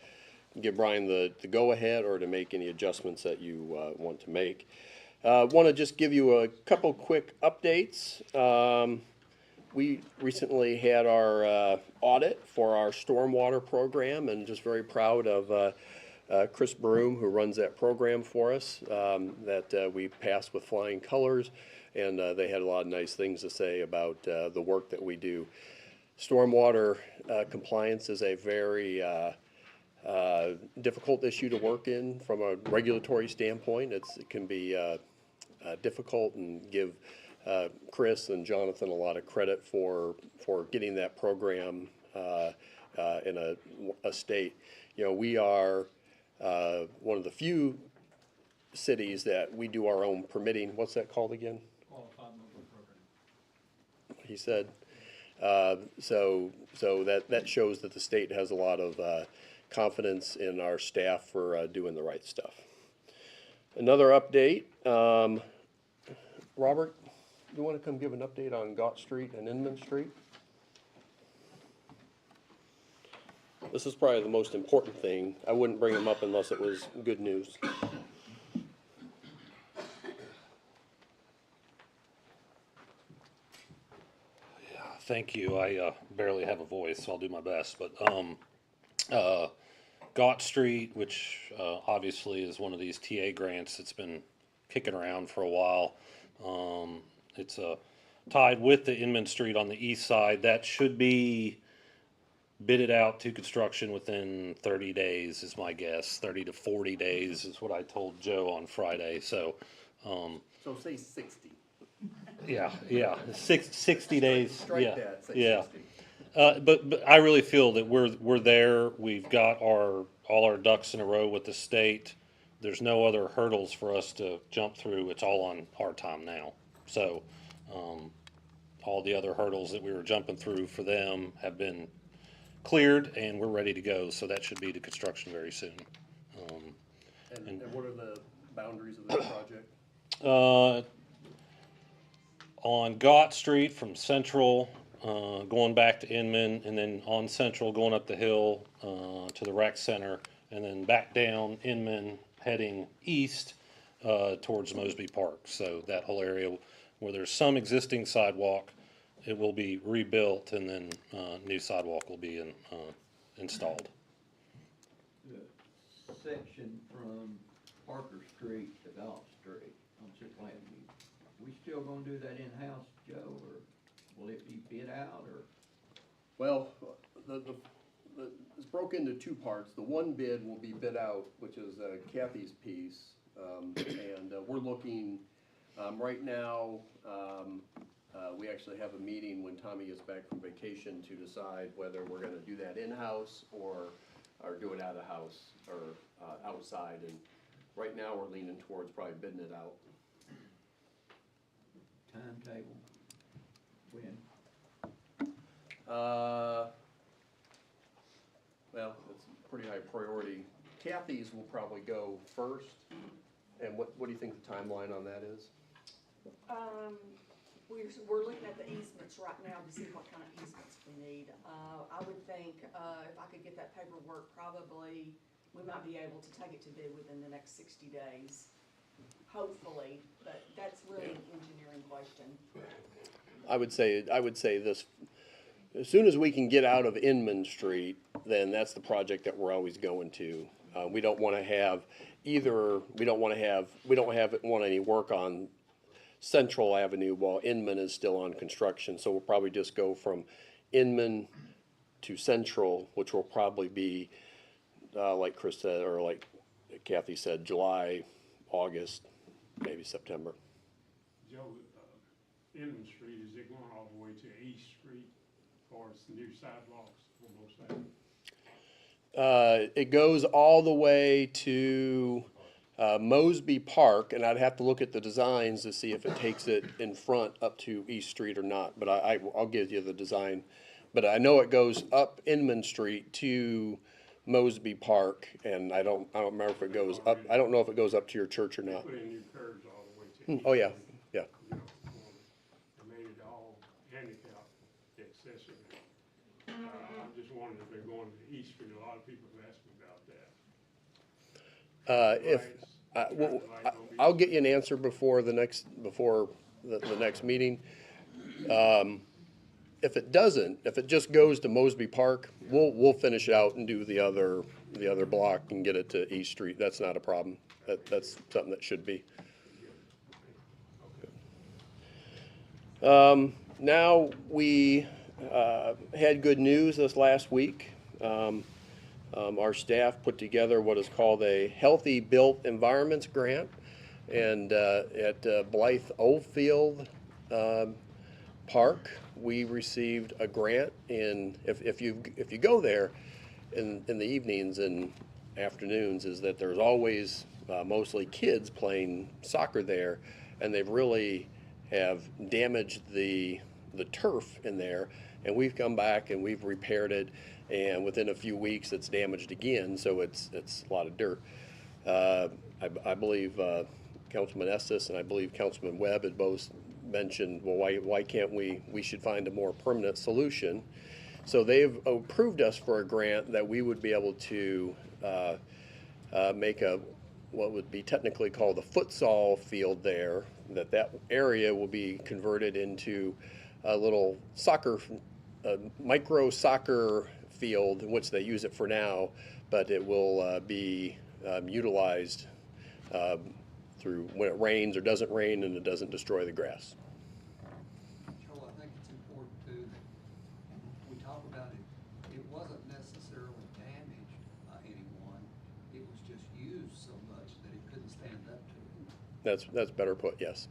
give Brian the go-ahead or to make any adjustments that you want to make. Want to just give you a couple quick updates. We recently had our audit for our stormwater program, and just very proud of Chris Broom, who runs that program for us, that we passed with flying colors, and they had a lot of nice things to say about the work that we do. Stormwater compliance is a very difficult issue to work in from a regulatory standpoint. It can be difficult, and give Chris and Jonathan a lot of credit for getting that program in a state. You know, we are one of the few cities that we do our own permitting. What's that called again? Qualified Mobile Program. He said. So that shows that the state has a lot of confidence in our staff for doing the right stuff. Another update, Robert, you want to come give an update on Gott Street and Inman Street? This is probably the most important thing. I wouldn't bring them up unless it was good news. Thank you. I barely have a voice, so I'll do my best. But Gott Street, which obviously is one of these TA grants that's been kicking around for a while. It's tied with the Inman Street on the east side. That should be bidded out to construction within 30 days is my guess. 30 to 40 days is what I told Joe on Friday. So So say 60. yeah, 60 days. Strike Yeah, that, say yeah. 60. But I really feel that we're there. We've got all our ducks in a row with the state. There's no other hurdles for us to jump through. It's all on our time now. So all the other hurdles that we were jumping through for them have been cleared, and we're ready to go. So that should be to construction very soon. And what are the boundaries of this project? On Gott Street from Central, going back to Inman, and then on Central going up the hill to the rec center, and then back down Inman heading east towards Mosby Park. So that whole area where there's some existing sidewalk, it will be rebuilt, and then new sidewalk will be installed. The section from Parker Street to Galt Street on Sixth Avenue, we still gonna do that in-house, Joe, or will it be bid out, or? Well, it's broke into two parts. The one bid will be bid out, which is Kathy's piece. And we're looking, right now, we actually have a meeting when Tommy gets back from vacation to decide whether we're gonna do that in-house or do it out of house or outside. And right now, we're leaning towards probably bidding it out. Timetable, when? Well, it's a pretty high priority. Kathy's will probably go first. And what do you think the timeline on that is? We're looking at the easements right now to see what kind of easements we need. I would think, if I could get that paperwork, probably, we might be able to take it to bid within the next 60 days. Hopefully, but that's really an engineering question. I would say this, as soon as we can get out of Inman Street, then that's the project that we're always going to. We don't want to have want any work on Central Avenue while Inman is still on construction. So we'll probably just go from Inman to Central, which will probably be, like Chris said, or like Kathy said, July, August, maybe September. Joe, Inman Street, is it going all the way to East Street or it's new sidewalks on both sides? It goes all the way to Mosby Park, and I'd have to look at the designs to see if it takes it in front up to East Street or not, but I'll give you the design. But I know it goes up Inman Street to Mosby Park, and I don't remember if it goes up, I don't know if it goes up to your church or not. Put in new curbs all the way to East. Oh, yeah, yeah. You know, they made it all handicap accessible. I'm just wondering if they're going to East Street. A lot of people have asked me about that. I'll get you an answer before the next meeting. If it doesn't, if it just goes to Mosby Park, we'll finish it out and do the other block and get it to East Street. That's not a problem. That's something that should be. Now we had good news this last week. our staff put together what is called a Healthy Built Environments Grant. And at Blythe Oldfield Park, we received a grant in, if you go there in the evenings and afternoons, is that there's always mostly kids playing soccer there, and they've really have damaged the turf in there, and we've come back and we've repaired it, and within a few weeks it's damaged again, so it's a lot of dirt. I believe Councilman Estes and I believe Councilman Webb had both mentioned, well, why can't we should find a more permanent solution. So they've approved us for a grant that we would be able to make what would be technically called a futsal field there, that area will be converted into a little micro soccer field, in which they use it for now, but it will be utilized through when it rains or doesn't rain, and it doesn't destroy the grass. Joel, I think it's important too that we talk about it, it wasn't necessarily damaged by anyone, it was just used so much that it couldn't stand up to it. That's better put, yes.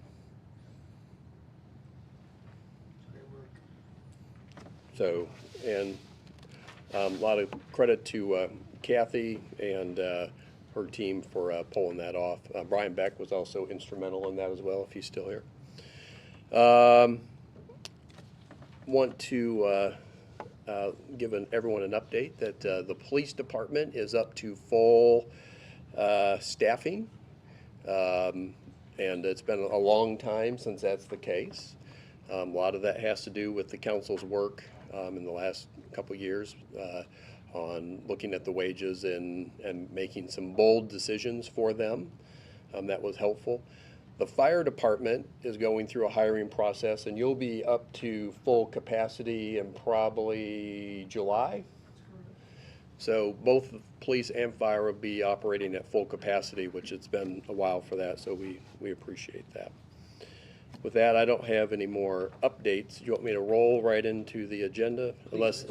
So, and a lot of credit to Kathy and her team for pulling that off. Brian Beck was also instrumental in that as well, if he's still here. Want to give everyone an update that the police department is up to full staffing. And it's been a long time since that's the case. A lot of that has to do with the council's work in the last couple of years on looking at the wages and making some bold decisions for them. That was helpful. The fire department is going through a hiring process, and you'll be up to full capacity in probably July. So both police and fire will be operating at full capacity, which it's been a while for that, so we appreciate that. With that, I don't have any more updates. Do you want me to roll right into the agenda? Unless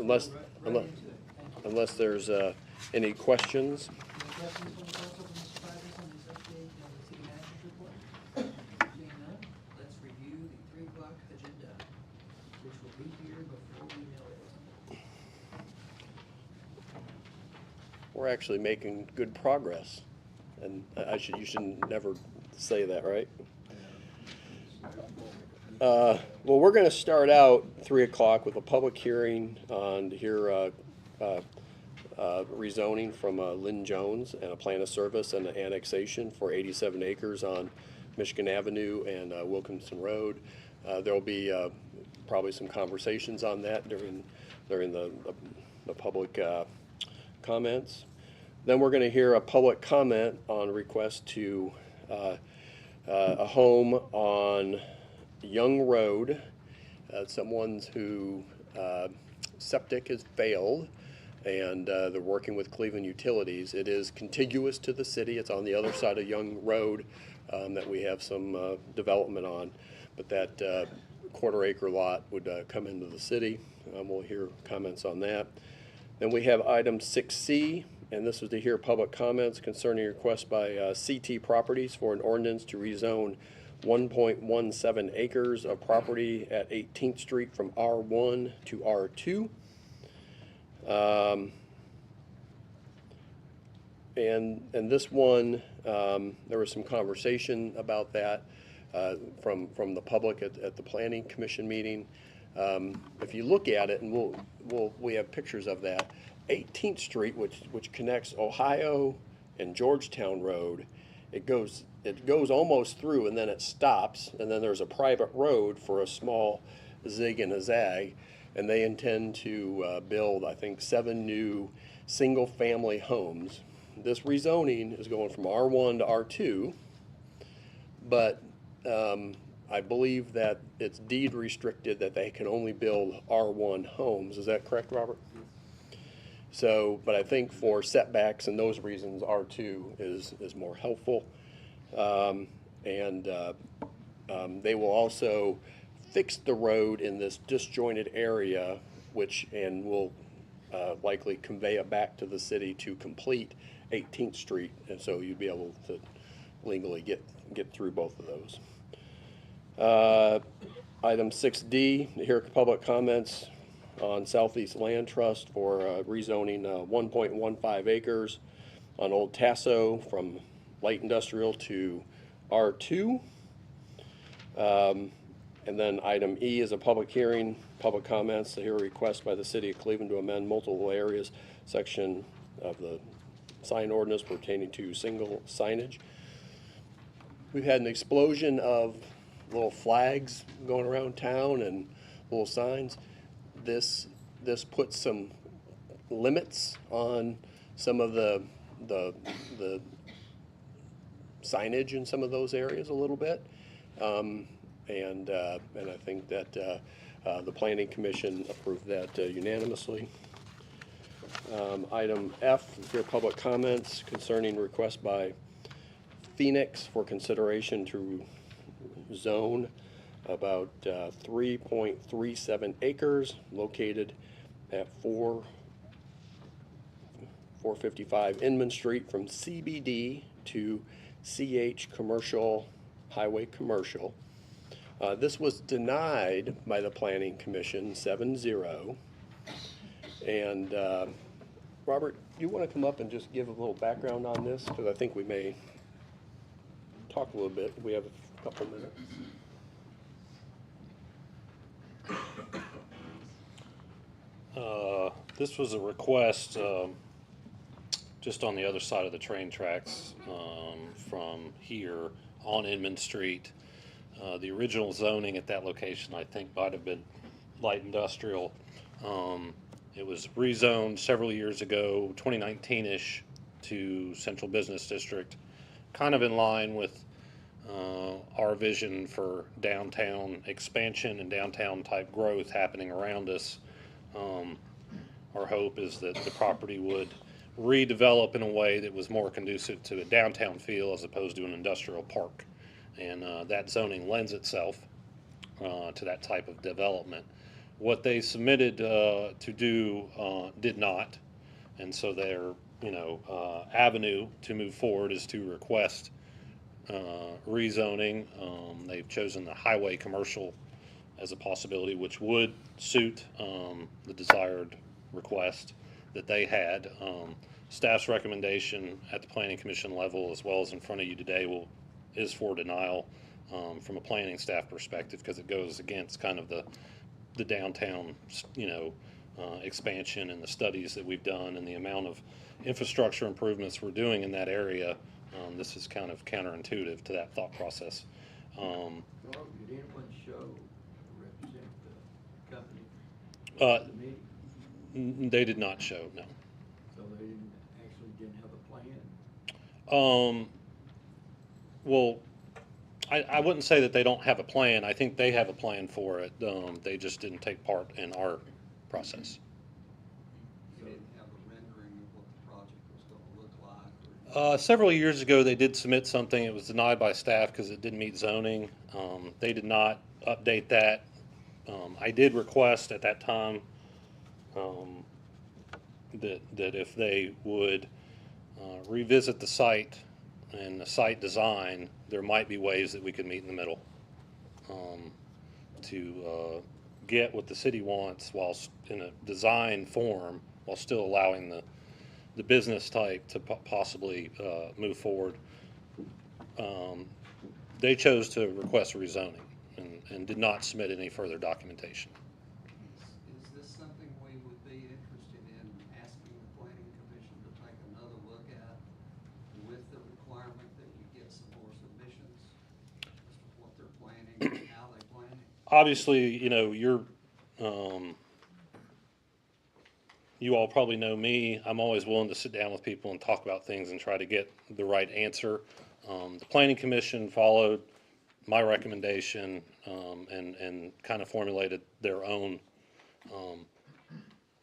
there's any questions? Any questions from the council from Mr. Fidus on his update on the city manager's report? Seeing none, let's review the 3 o'clock agenda, which will be here before we know it. We're actually making good progress, and you should never say that, right? Well, we're going to start out 3 o'clock with a public hearing on to hear rezoning from Lynn Jones and a plan of service and an annexation for 87 acres on Michigan Avenue and Wilkinson Road. There will be probably some conversations on that during the public comments. Then we're going to hear a public comment on request to a home on Young Road. Someone's who septic has failed, and they're working with Cleveland Utilities. It is contiguous to the city. It's on the other side of Young Road that we have some development on, but that quarter-acre lot would come into the city. We'll hear comments on that. Then we have item 6C, and this is to hear public comments concerning a request by CT Properties for an ordinance to rezone 1.17 acres of property at 18th Street from R1 to R2. And this one, there was some conversation about that from the public at the Planning Commission meeting. If you look at it, and we have pictures of that, 18th Street, which connects Ohio and Georgetown Road, it goes almost through, and then it stops, and then there's a private road for a small zig and a zag, and they intend to build, I think, 7 new single-family homes. This rezoning is going from R1 to R2, but I believe that it's deed restricted, that they can only build R1 homes. Is that correct, Robert? So, but I think for setbacks and those reasons, R2 is more helpful. They will also fix the road in this disjointed area, and will likely convey it back to the city to complete 18th Street, and so you'd be able to legally get through both of those. Item 6D, to hear public comments on Southeast Land Trust for rezoning 1.15 acres on Old Tasso from light industrial to R2. And then item E is a public hearing, public comments to hear a request by the city of Cleveland to amend multiple areas section of the sign ordinance pertaining to single signage. We've had an explosion of little flags going around town and little signs. This puts some limits on some of the signage in some of those areas a little bit. And I think that the Planning Commission approved that unanimously. Item F, hear public comments concerning request by Phoenix for consideration to zone about 3.37 acres located at 455 Inman Street from CBD to CH Commercial, Highway Commercial. This was denied by the Planning Commission 7-0. And Robert, you want to come up and just give a little background on this? Because I think we may talk a little bit. We have a couple minutes. This was a request just on the other side of the train tracks from here on Inman Street. The original zoning at that location, I think, might have been light industrial. It was rezoned several years ago, 2019-ish, to Central Business District, kind of in line with our vision for downtown expansion and downtown type growth happening around us. Our hope is that the property would redevelop in a way that was more conducive to a downtown feel as opposed to an industrial park. And that zoning lends itself to that type of development. What they submitted to do did not, and so their avenue to move forward is to request rezoning. They've chosen the highway commercial as a possibility, which would suit the desired request that they had. Staff's recommendation at the Planning Commission level, as well as in front of you today, is for denial from a planning staff perspective, because it goes against kind of the downtown expansion and the studies that we've done and the amount of infrastructure improvements we're doing in that area. This is kind of counterintuitive to that thought process. Well, did anyone show or represent the company Uh, at the meeting? They did not show, no. So they didn't have a plan? Well, I wouldn't say that they don't have a plan. I think they have a plan for it. They just didn't take part in our process. You didn't have a rendering of what the project was gonna look like? Several years ago, they did submit something. It was denied by staff because it didn't meet zoning. They did not update that. I did request at that time that if they would revisit the site and the site design, there might be ways that we could meet in the middle to get what the city wants whilst in a design form, while still allowing the business type to possibly move forward. They chose to request rezoning and did not submit any further documentation. Is this something we would be interested in asking the Planning Commission to take another look at, with the requirement that you get some more submissions as to what they're planning and how they plan it? Obviously, you all probably know me. I'm always willing to sit down with people and talk about things and try to get the right answer. The Planning Commission followed my recommendation and kind of formulated their own.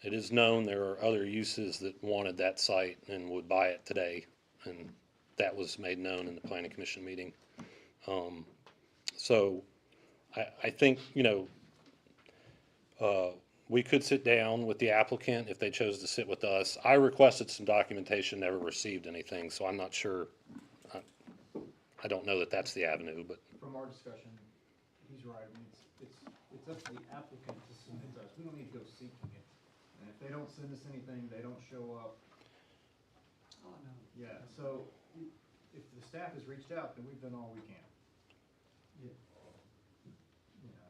It is known there are other uses that wanted that site and would buy it today, and that was made known in the Planning Commission meeting. So I think, we could sit down with the applicant if they chose to sit with us. I requested some documentation, never received anything, so I'm not sure. I don't know that that's the avenue, but From our discussion, he's right. I mean, it's up to the applicant to submit to us. We don't need to go seeking it. And if they don't send us anything, they don't show up. Oh, no. Yeah, so if the staff has reached out, then we've done all we can. You know,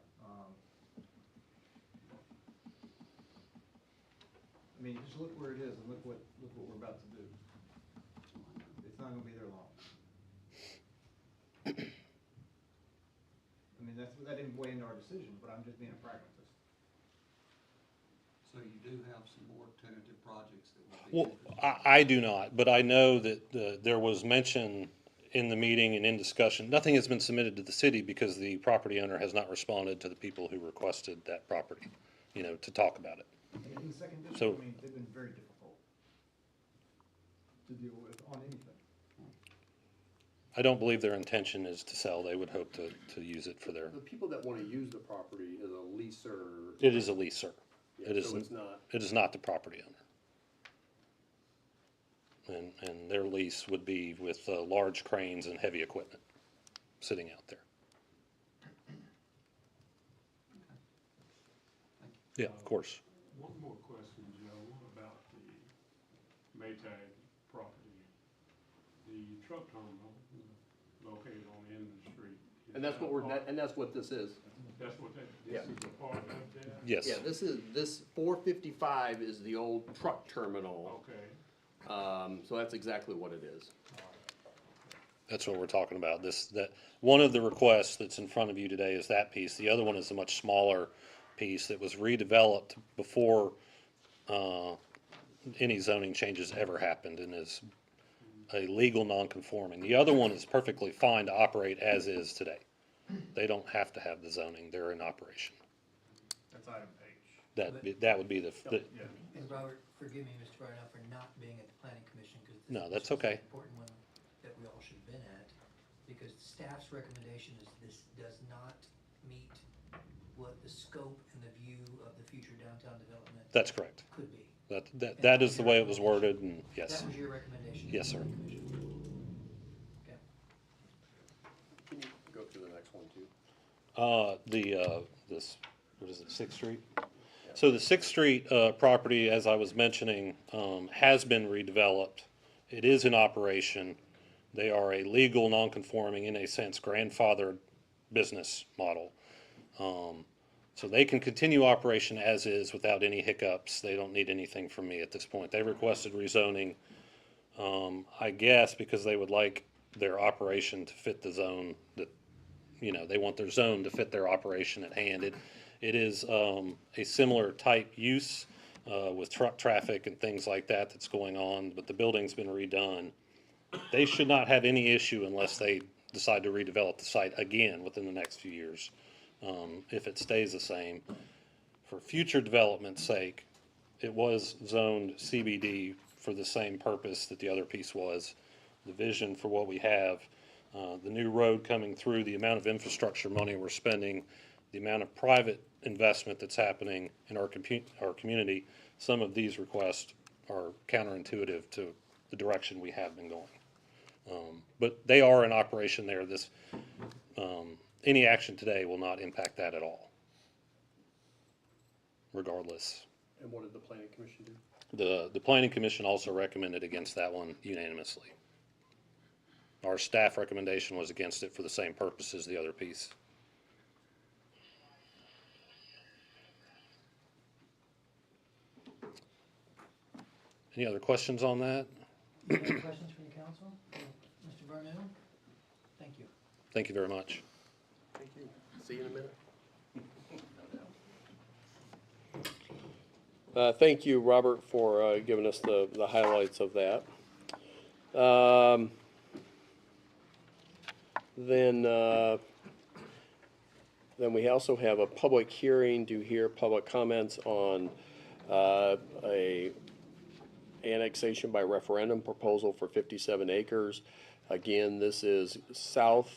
I mean, just look where it is and look what we're about to do. It's not gonna be there long. I mean, that didn't weigh into our decision, but I'm just being a pragmatist. So you do have some more tentative projects that will be. well, I do not, but I know that there was mention in the meeting and in discussion. Nothing has been submitted to the city because the property owner has not responded to the people who requested that property, to talk about it. And in the second district, So- I mean, they've been very difficult to deal with on anything. I don't believe their intention is to sell. They would hope to use it for their, The people that wanna use the property is a leaser. it is a leaser. Yeah, It is, so it's not. it is not the property owner. And their lease would be with large cranes and heavy equipment sitting out there. Yeah, of course. One more question, Joe, about the Maytag property. The truck terminal located on the end of the street. Is And that's that what a part- and that's what this is. That's what Yeah. this is a part of that? Yes. Yeah, this 455 is the old truck terminal. Okay. So that's exactly what it is. That's what we're talking about. One of the requests that's in front of you today is that piece. The other one is a much smaller piece that was redeveloped before any zoning changes ever happened and is a legal non-conforming. The other one is perfectly fine to operate as is today. They don't have to have the zoning. They're in operation. That's item H. That would be the And Robert, forgive me, Mr. Barnell, for not being at the planning commission, because this No, is that's an okay. important one that we all should have been at, because staff's recommendation is this does not meet what the scope and the view of the future downtown development That's correct. could be. That is the way it was worded, and yes. That was your recommendation? Yes, sir. Okay. Can you go through the next one too? What is it, Sixth Street? So the Sixth Street, property, as I was mentioning, has been redeveloped. It is in operation. They are a legal, non-conforming, in a sense, grandfathered business model. So they can continue operation as is without any hiccups. They don't need anything from me at this point. They requested rezoning, I guess, because they would like their operation to fit the zone that, they want their zone to fit their operation at hand. It is a similar type use with truck traffic and things like that that's going on, but the building's been redone. They should not have any issue unless they decide to redevelop the site again within the next few years. If it stays the same. For future development's sake, it was zoned CBD for the same purpose that the other piece was. The vision for what we have, the new road coming through, the amount of infrastructure money we're spending, the amount of private investment that's happening in our community, some of these requests are counterintuitive to the direction we have been going. But they are in operation there. Any action today will not impact that at all, regardless. And what did the planning commission do? The planning commission also recommended against that one unanimously. Our staff recommendation was against it for the same purpose as the other piece. Any other questions on that? Any other questions from the council? Mr. Barnell? Thank you. Thank you very much. Thank you. See you in a minute. Thank you, Robert, for giving us the highlights of that. Then we also have a public hearing to hear public comments on a annexation by referendum proposal for 57 acres. Again, this is south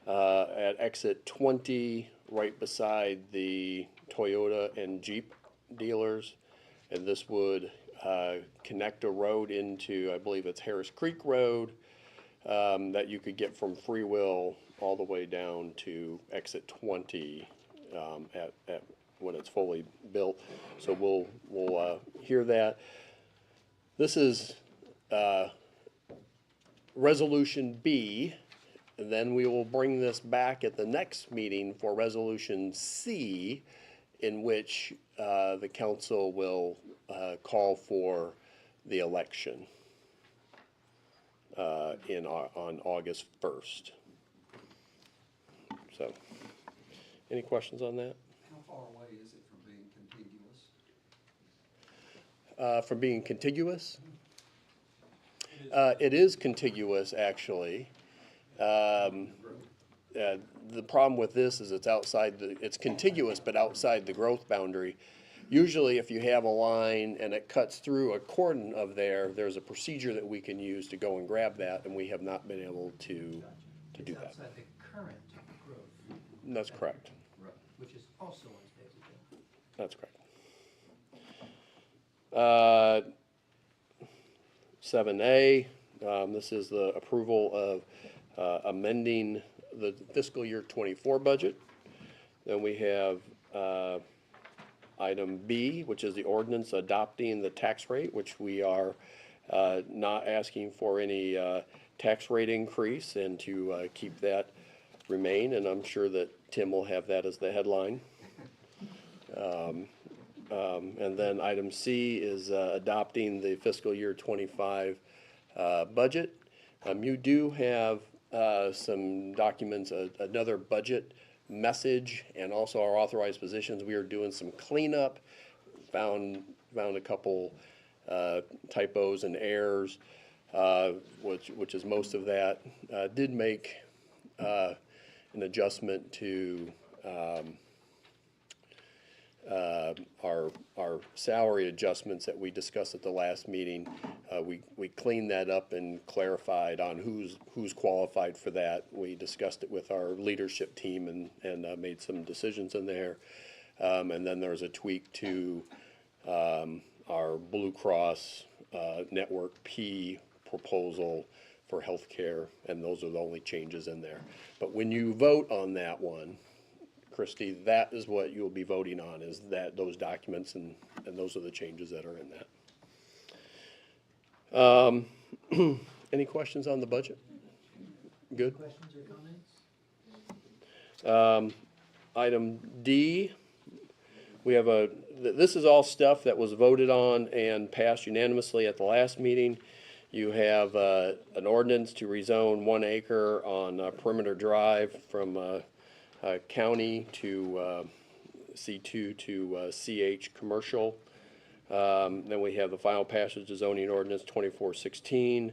at exit 20, right beside the Toyota and Jeep dealers. And this would connect a road into, I believe it's Harris Creek Road, that you could get from Free Will all the way down to exit 20 at when it's fully built. So we'll hear that. This is Resolution B. And then we will bring this back at the next meeting for Resolution C, in which the council will call for the election on August 1st. So, any questions on that? How far away is it from being contiguous? From being contiguous? It is contiguous, actually. The problem with this is it's contiguous, but outside the growth boundary. Usually if you have a line and it cuts through a cordon of there's a procedure that we can use to go and grab that, and we have not been able to do that. Outside the current growth. That's correct. Right. Which is also unstable. That's correct. 7A, this is the approval of amending the fiscal year 24 budget. Then we have item B, which is the ordinance adopting the tax rate, which we are not asking for any tax rate increase, and to keep that remain, and I'm sure that Tim will have that as the headline. And then item C is adopting the fiscal year 25 budget. You do have some documents, another budget message, and also our authorized positions. We are doing some cleanup, found a couple typos and errors, which is most of that. Did make an adjustment to our salary adjustments that we discussed at the last meeting. We cleaned that up and clarified on who's qualified for that. We discussed it with our leadership team and made some decisions in there. And then there's a tweak to our Blue Cross Network P proposal for healthcare, and those are the only changes in there. But when you vote on that one, Christie, that is what you'll be voting on, is those documents, and those are the changes that are in that. Any questions on the budget? Good? Questions or comments? Item D, we have this is all stuff that was voted on and passed unanimously at the last meeting. You have an ordinance to rezone 1 acre on Perimeter Drive from county to C2 to CH commercial. Then we have the final passage of zoning ordinance 2416,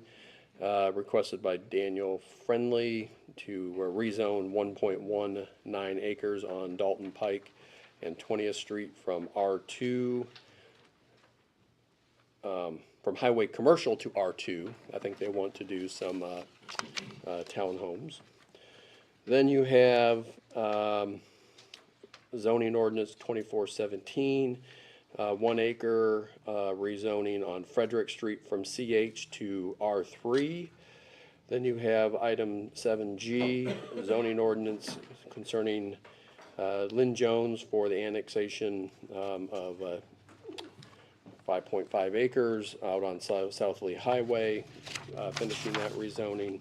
requested by Daniel Friendly to rezone 1.19 acres on Dalton Pike and 20th Street from R2, from highway commercial to R2. I think they want to do some townhomes. Then you have zoning ordinance 2417, 1 acre rezoning on Frederick Street from CH to R3. Then you have item 7G, zoning ordinance concerning Lynn Jones for the annexation of 5.5 acres out on South Lee Highway, finishing that rezoning.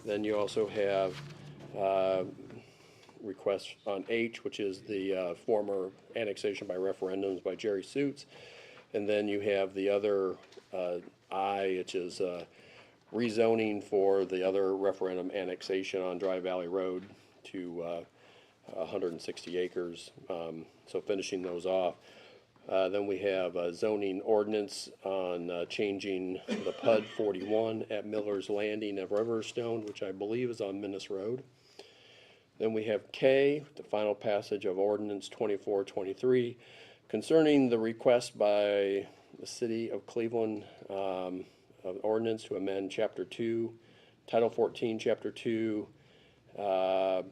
Then you also have request on H, which is the former annexation by referendums by Jerry Suits. And then you have the other I, which is rezoning for the other referendum annexation on Dry Valley Road to 160 acres. So finishing those off. Then we have a zoning ordinance on changing the PUD 41 at Miller's Landing of Riverstone, which I believe is on Minnis Road. Then we have K, the final passage of ordinance 2423, concerning the request by the city of Cleveland of ordinance to amend Chapter 2, Title 14, Chapter 2.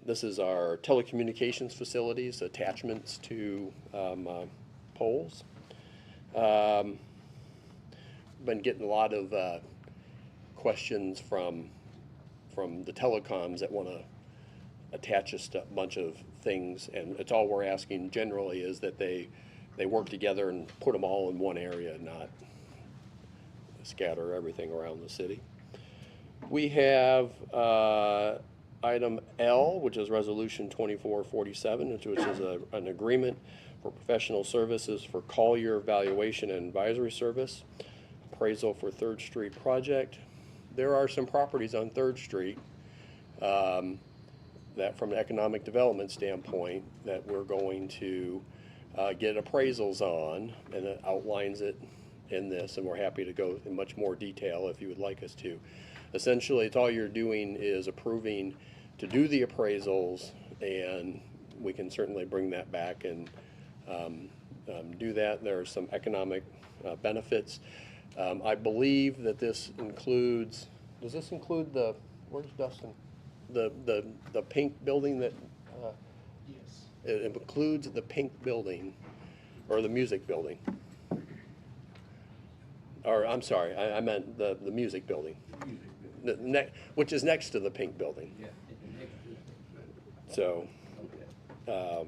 This is our telecommunications facilities, attachments to poles. Been getting a lot of questions from the telecoms that want to attach a bunch of things, and it's all we're asking generally is that they work together and put them all in one area, not scatter everything around the city. We have item L, which is Resolution 2447, which is an agreement for professional services for Collier Valuation and Advisory Service, appraisal for 3rd Street project. There are some properties on 3rd Street that from an economic development standpoint that we're going to get appraisals on, and it outlines it in this, and we're happy to go in much more detail if you would like us to. Essentially, it's all you're doing is approving to do the appraisals, and we can certainly bring that back and do that. There are some economic benefits. I believe that this includes, does this include the, where's Dustin? The pink building that, Yes. it includes the pink building, or the music building. Or, I'm sorry, I meant the music building. Which is next to the pink building. Yeah, next to it. So, Okay.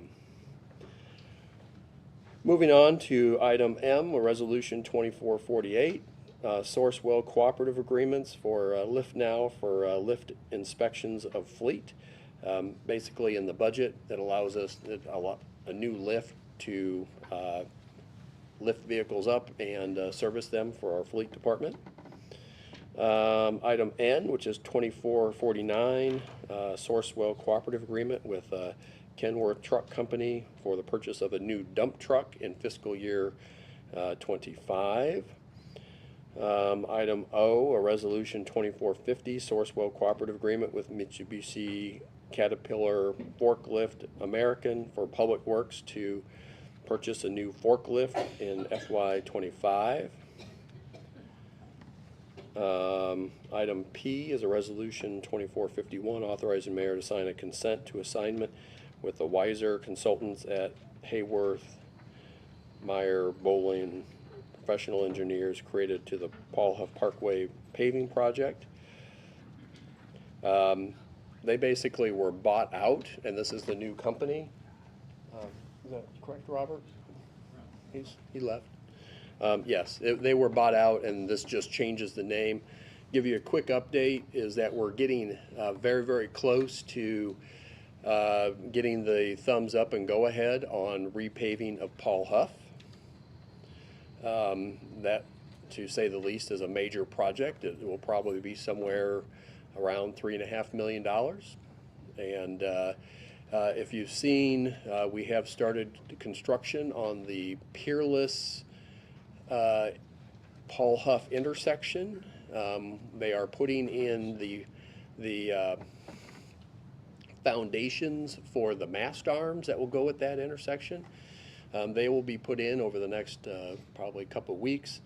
moving on to item M, a resolution 2448, Sourcewell cooperative agreements for Lift Now for lift inspections of fleet. Basically in the budget that allows us a new lift to lift vehicles up and service them for our fleet department. Item N, which is 2449, Sourcewell cooperative agreement with Kenworth Truck Company for the purchase of a new dump truck in fiscal year 25. Item O, a resolution 2450, Sourcewell cooperative agreement with Mitsubishi Caterpillar Forklift American for Public Works to purchase a new forklift in FY 25. Item P is a resolution 2451 authorizing mayor to sign a consent to assignment with the Weiser Consultants at Hayworth, Meyer, Bowling, professional engineers created to the Paul Huff Parkway paving project. They basically were bought out, and this is the new company. Is that correct, Robert? He left. Yes, they were bought out, and this just changes the name. Give you a quick update is that we're getting very, very close to getting the thumbs up and go ahead on repaving of Paul Huff. That, to say the least, is a major project. It will probably be somewhere around $3.5 million. And if you've seen, we have started construction on the Peerless Paul Huff intersection. They are putting in the foundations for the mast arms that will go at that intersection. They will be put in over the next probably couple of weeks.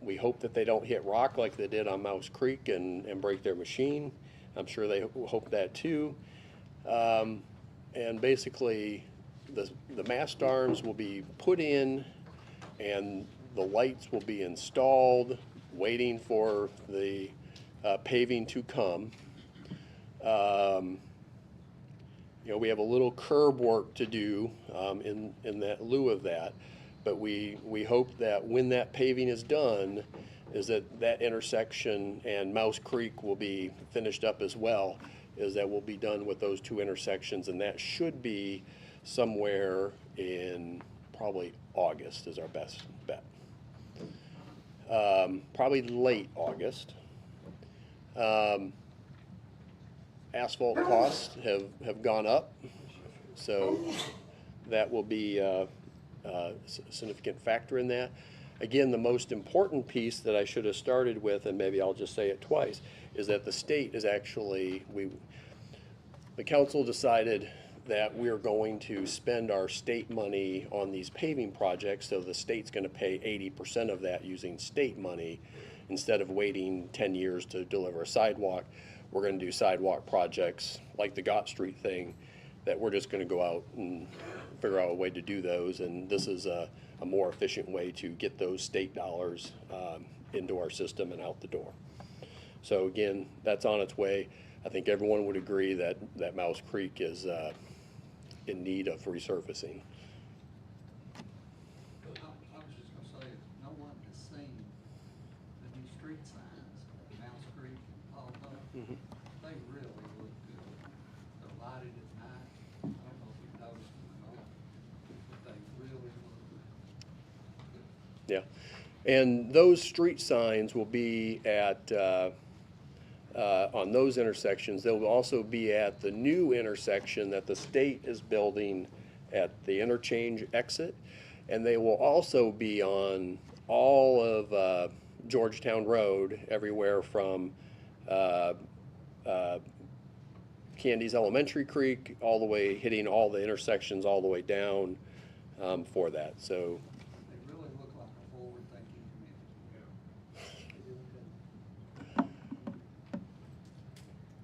We hope that they don't hit rock like they did on Mouse Creek and break their machine. I'm sure they hope that too. And basically, the mast arms will be put in, and the lights will be installed, waiting for the paving to come. You know, we have a little curb work to do in that lieu of that, but we hope that when that paving is done, is that intersection and Mouse Creek will be finished up as well, is that we'll be done with those two intersections, and that should be somewhere in probably August is our best bet. Probably late August. Asphalt costs have gone up, so that will be a significant factor in that. Again, the most important piece that I should have started with, and maybe I'll just say it twice, is that the state is actually, the council decided that we're going to spend our state money on these paving projects, so the state's going to pay 80% of that using state money instead of waiting 10 years to deliver a sidewalk. We're going to do sidewalk projects like the Gott Street thing that we're just gonna go out and figure out a way to do those, and this is a more efficient way to get those state dollars into our system and out the door. So again, that's on its way. I think everyone would agree that Mouse Creek is in need of resurfacing. I was just gonna say, no one has seen the new street signs at Mouse Creek and Paul Hunt. Mhm. They really look good. They're lighted at night. I don't know if you've noticed them or not, but they really look good. Yeah, and those street signs will be at, on those intersections. They'll also be at the new intersection that the state is building at the interchange exit. And they will also be on all of Georgetown Road, everywhere from Candy's Elementary Creek, all the way, hitting all the intersections all the way down for that. So They really look like a forward-thinking community.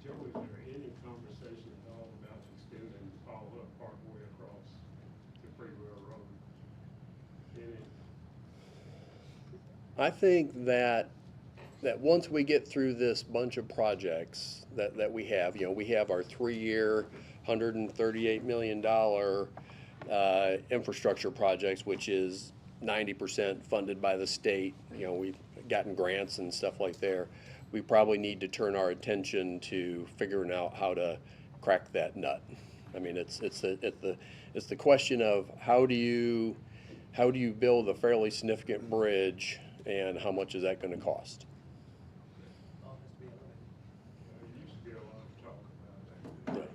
Joe, is there any conversation at all about extending Paul Hook Parkway across to Freewell Road? Any? I think that once we get through this bunch of projects that we have, we have our 3-year, $138 million infrastructure projects, which is 90% funded by the state. We've gotten grants and stuff like there. We probably need to turn our attention to figuring out how to crack that nut. I mean, it's the question of how do you build a fairly significant bridge, and how much is that going to cost? There used to be a lot of talk about that.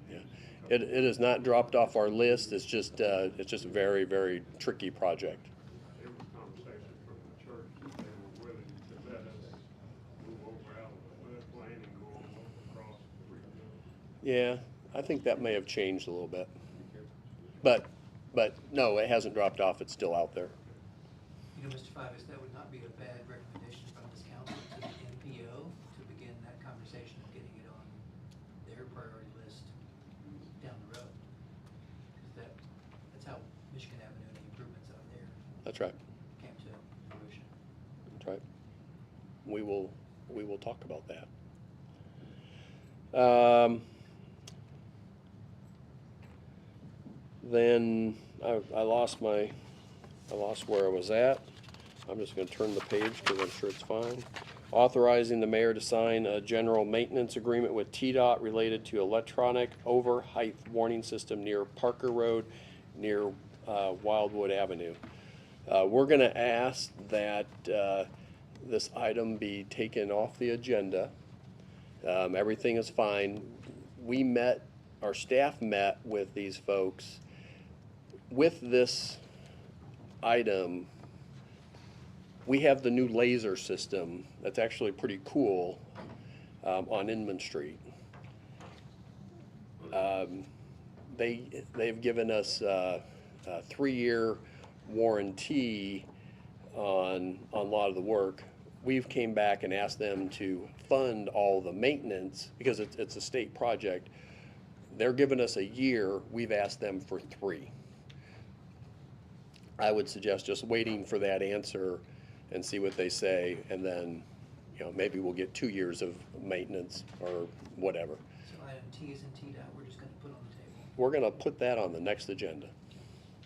Yeah. It has not dropped off our list. It's just a very, very tricky project. There was conversation from the church that they were willing to let us move over out of the floodplain and go over across the Freewell. Yeah, I think that may have changed a little bit. But no, it hasn't dropped off. It's still out there. Mr. Fives, that would not be a bad recommendation from this council to the NPO to begin that conversation of getting it on their priority list down the road. Because that's how Michigan Avenue and the improvements out there That's right. came to fruition. That's right. We will talk about that. Then I lost where I was at. I'm just gonna turn the page because I'm sure it's fine. Authorizing the mayor to sign a general maintenance agreement with TDOT related to electronic over-height warning system near Parker Road, near Wildwood Avenue. We're gonna ask that this item be taken off the agenda. Everything is fine. Our staff met with these folks. With this item, we have the new laser system that's actually pretty cool on Inman Street. They've given us a 3-year warranty on a lot of the work. We've came back and asked them to fund all the maintenance because it's a state project. They're giving us a year. We've asked them for 3. I would suggest just waiting for that answer and see what they say, and then, maybe we'll get 2 years of maintenance or whatever. So item T is in TDOT, we're just gonna put on the table. We're gonna put that on the next agenda.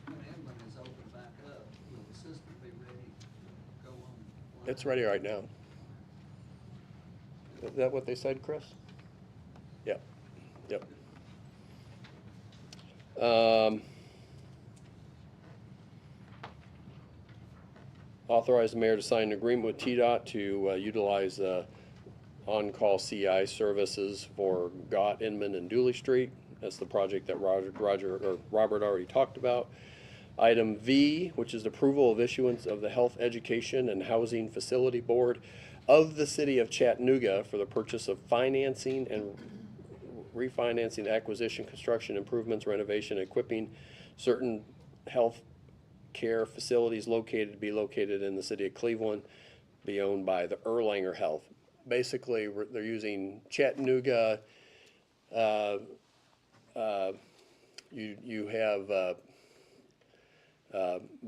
When Inman is open back up, will the system be ready to go on? It's ready right now. Is that what they said, Chris? Yep, yep. Authorize the mayor to sign an agreement with TDOT to utilize on-call CI services for Gott, Inman, and Dooley Street. That's the project that Robert already talked about. Item V, which is approval of issuance of the Health, Education, and Housing Facility Board of the City of Chattanooga for the purchase of financing and refinancing, acquisition, construction, improvements, renovation, equipping certain health care facilities to be located in the city of Cleveland, be owned by the Erlanger Health. Basically, they're using Chattanooga you have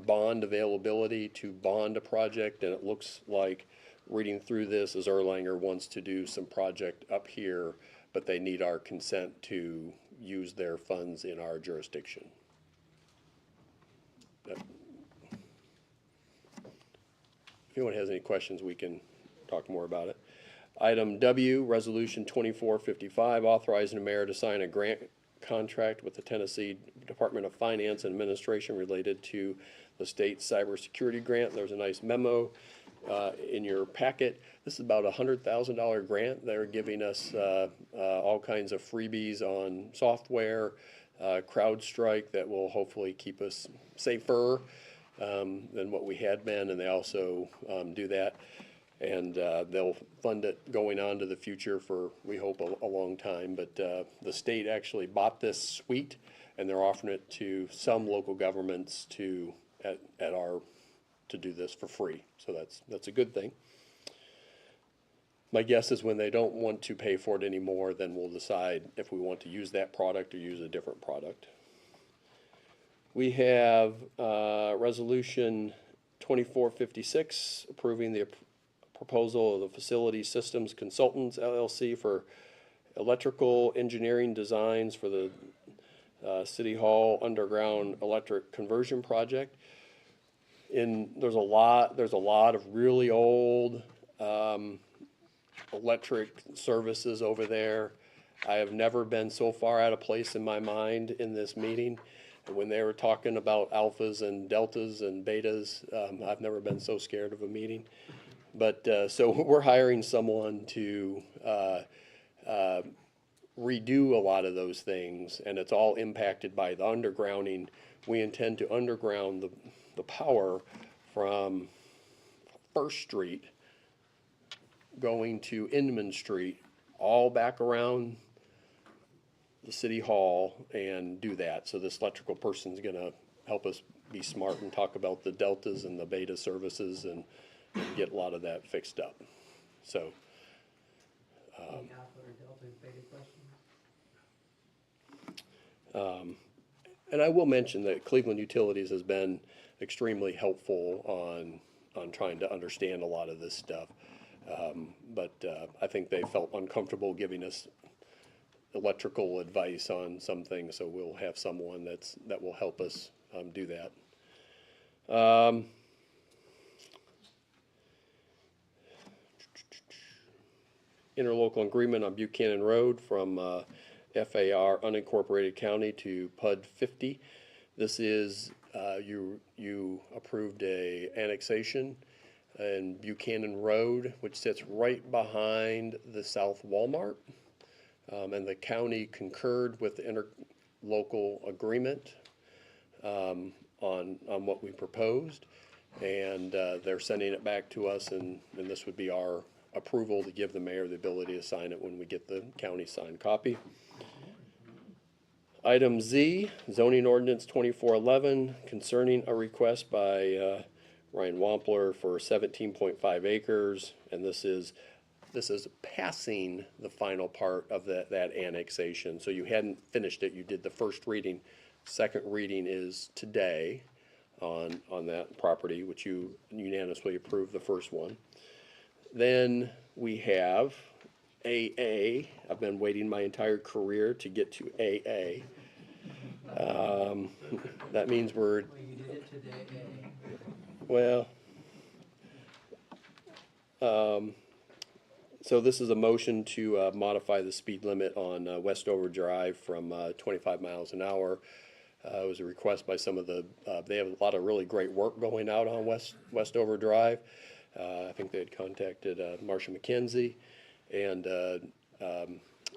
bond availability to bond a project, and it looks like, reading through this, as Erlanger wants to do some project up here, but they need our consent to use their funds in our jurisdiction. If anyone has any questions, we can talk more about it. Item W, Resolution 2455, authorizing the mayor to sign a grant contract with the Tennessee Department of Finance and Administration related to the state cybersecurity grant. There's a nice memo in your packet. This is about a $100,000 grant. They're giving us all kinds of freebies on software, CrowdStrike, that will hopefully keep us safer than what we had been, and they also do that. And they'll fund it going on to the future for, we hope, a long time. But the state actually bought this suite, and they're offering it to some local governments to do this for free. So that's a good thing. My guess is when they don't want to pay for it anymore, then we'll decide if we want to use that product or use a different product. We have Resolution 2456, approving the proposal of the Facility Systems Consultants LLC for electrical engineering designs for the City Hall underground electric conversion project. There's a lot of really old electric services over there. I have never been so far out of place in my mind in this meeting. When they were talking about alphas and deltas and betas, I've never been so scared of a meeting. But so we're hiring someone to redo a lot of those things, and it's all impacted by the undergrounding. We intend to underground the power from First Street going to Inman Street, all back around the City Hall, and do that. So this electrical person's gonna help us be smart and talk about the deltas and the beta services and get a lot of that fixed up. So and I will mention that Cleveland Utilities has been extremely helpful on trying to understand a lot of this stuff. But I think they felt uncomfortable giving us electrical advice on some things, so we'll have someone that will help us do that. Interlocal agreement on Buchanan Road from FAR unincorporated county to PUD 50. This is you approved a annexation in Buchanan Road, which sits right behind the South Walmart, and the county concurred with the interlocal agreement on what we proposed, and they're sending it back to us, and this would be our approval to give the mayor the ability to sign it when we get the county signed copy. Item Z, zoning ordinance 2411, concerning a request by Ryan Wampler for 17.5 acres, and this is passing the final part of that annexation. So you hadn't finished it, you did the first reading. Second reading is today on that property, which you unanimously approved the first one. Then we have AA. I've been waiting my entire career to get to AA. That means we're, well, so this is a motion to modify the speed limit on Westover Drive from 25 miles an hour. It was a request by some of the, they have a lot of really great work going out on Westover Drive. I think they had contacted Marcia McKenzie, and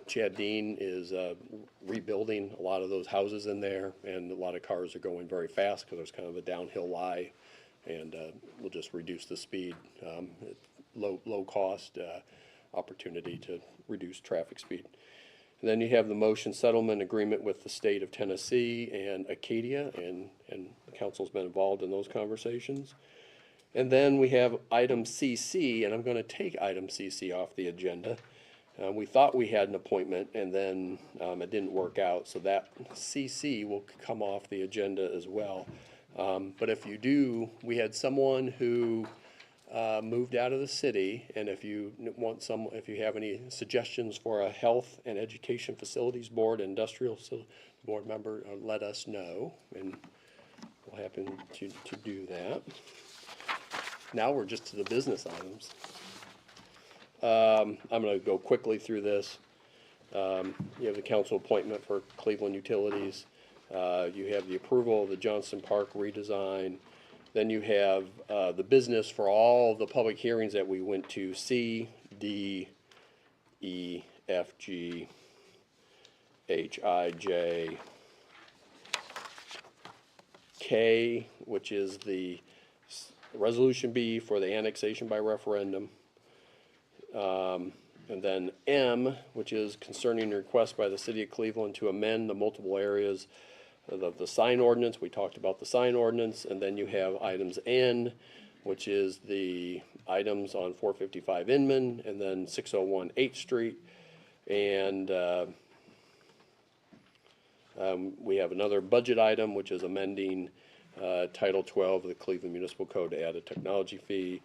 Chad Dean is rebuilding a lot of those houses in there, and a lot of cars are going very fast because there's kind of a downhill lie, and we'll just reduce the speed. Low cost opportunity to reduce traffic speed. And then you have the motion settlement agreement with the state of Tennessee and Acadia, and the council's been involved in those conversations. And then we have item CC, and I'm going to take item CC off the agenda. We thought we had an appointment, and then it didn't work out, so that CC will come off the agenda as well. But if you do, we had someone who moved out of the city, and if you if you have any suggestions for a health and education facilities board, industrial board member, let us know, and we'll happen to do that. Now we're just to the business items. I'm gonna go quickly through this. You have the council appointment for Cleveland Utilities. You have the approval of the Johnson Park redesign. Then you have the business for all the public hearings that we went to, C, D, E, F, G, H, I, J, K, which is the Resolution B for the annexation by referendum. And then M, which is concerning a request by the city of Cleveland to amend the multiple areas of the sign ordinance. We talked about the sign ordinance. And then you have items N, which is the items on 455 Inman, and then 601 8th Street. And we have another budget item, which is amending Title 12 of the Cleveland Municipal Code to add a technology fee.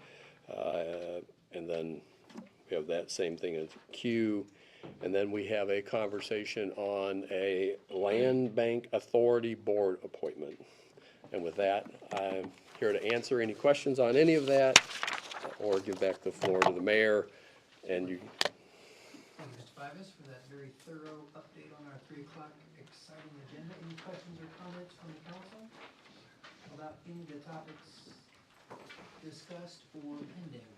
And then we have that same thing as Q. And then we have a conversation on a Land Bank Authority Board appointment. And with that, I'm here to answer any questions on any of that, or give back the floor to the mayor. And you. Thank you, Mr. Fivas, for that very thorough update on our 3 o'clock exciting agenda. Any questions or comments from the council about any of the topics discussed or pending?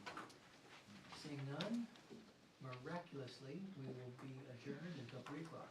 Seeing none, miraculously, we will be adjourned until 3 o'clock.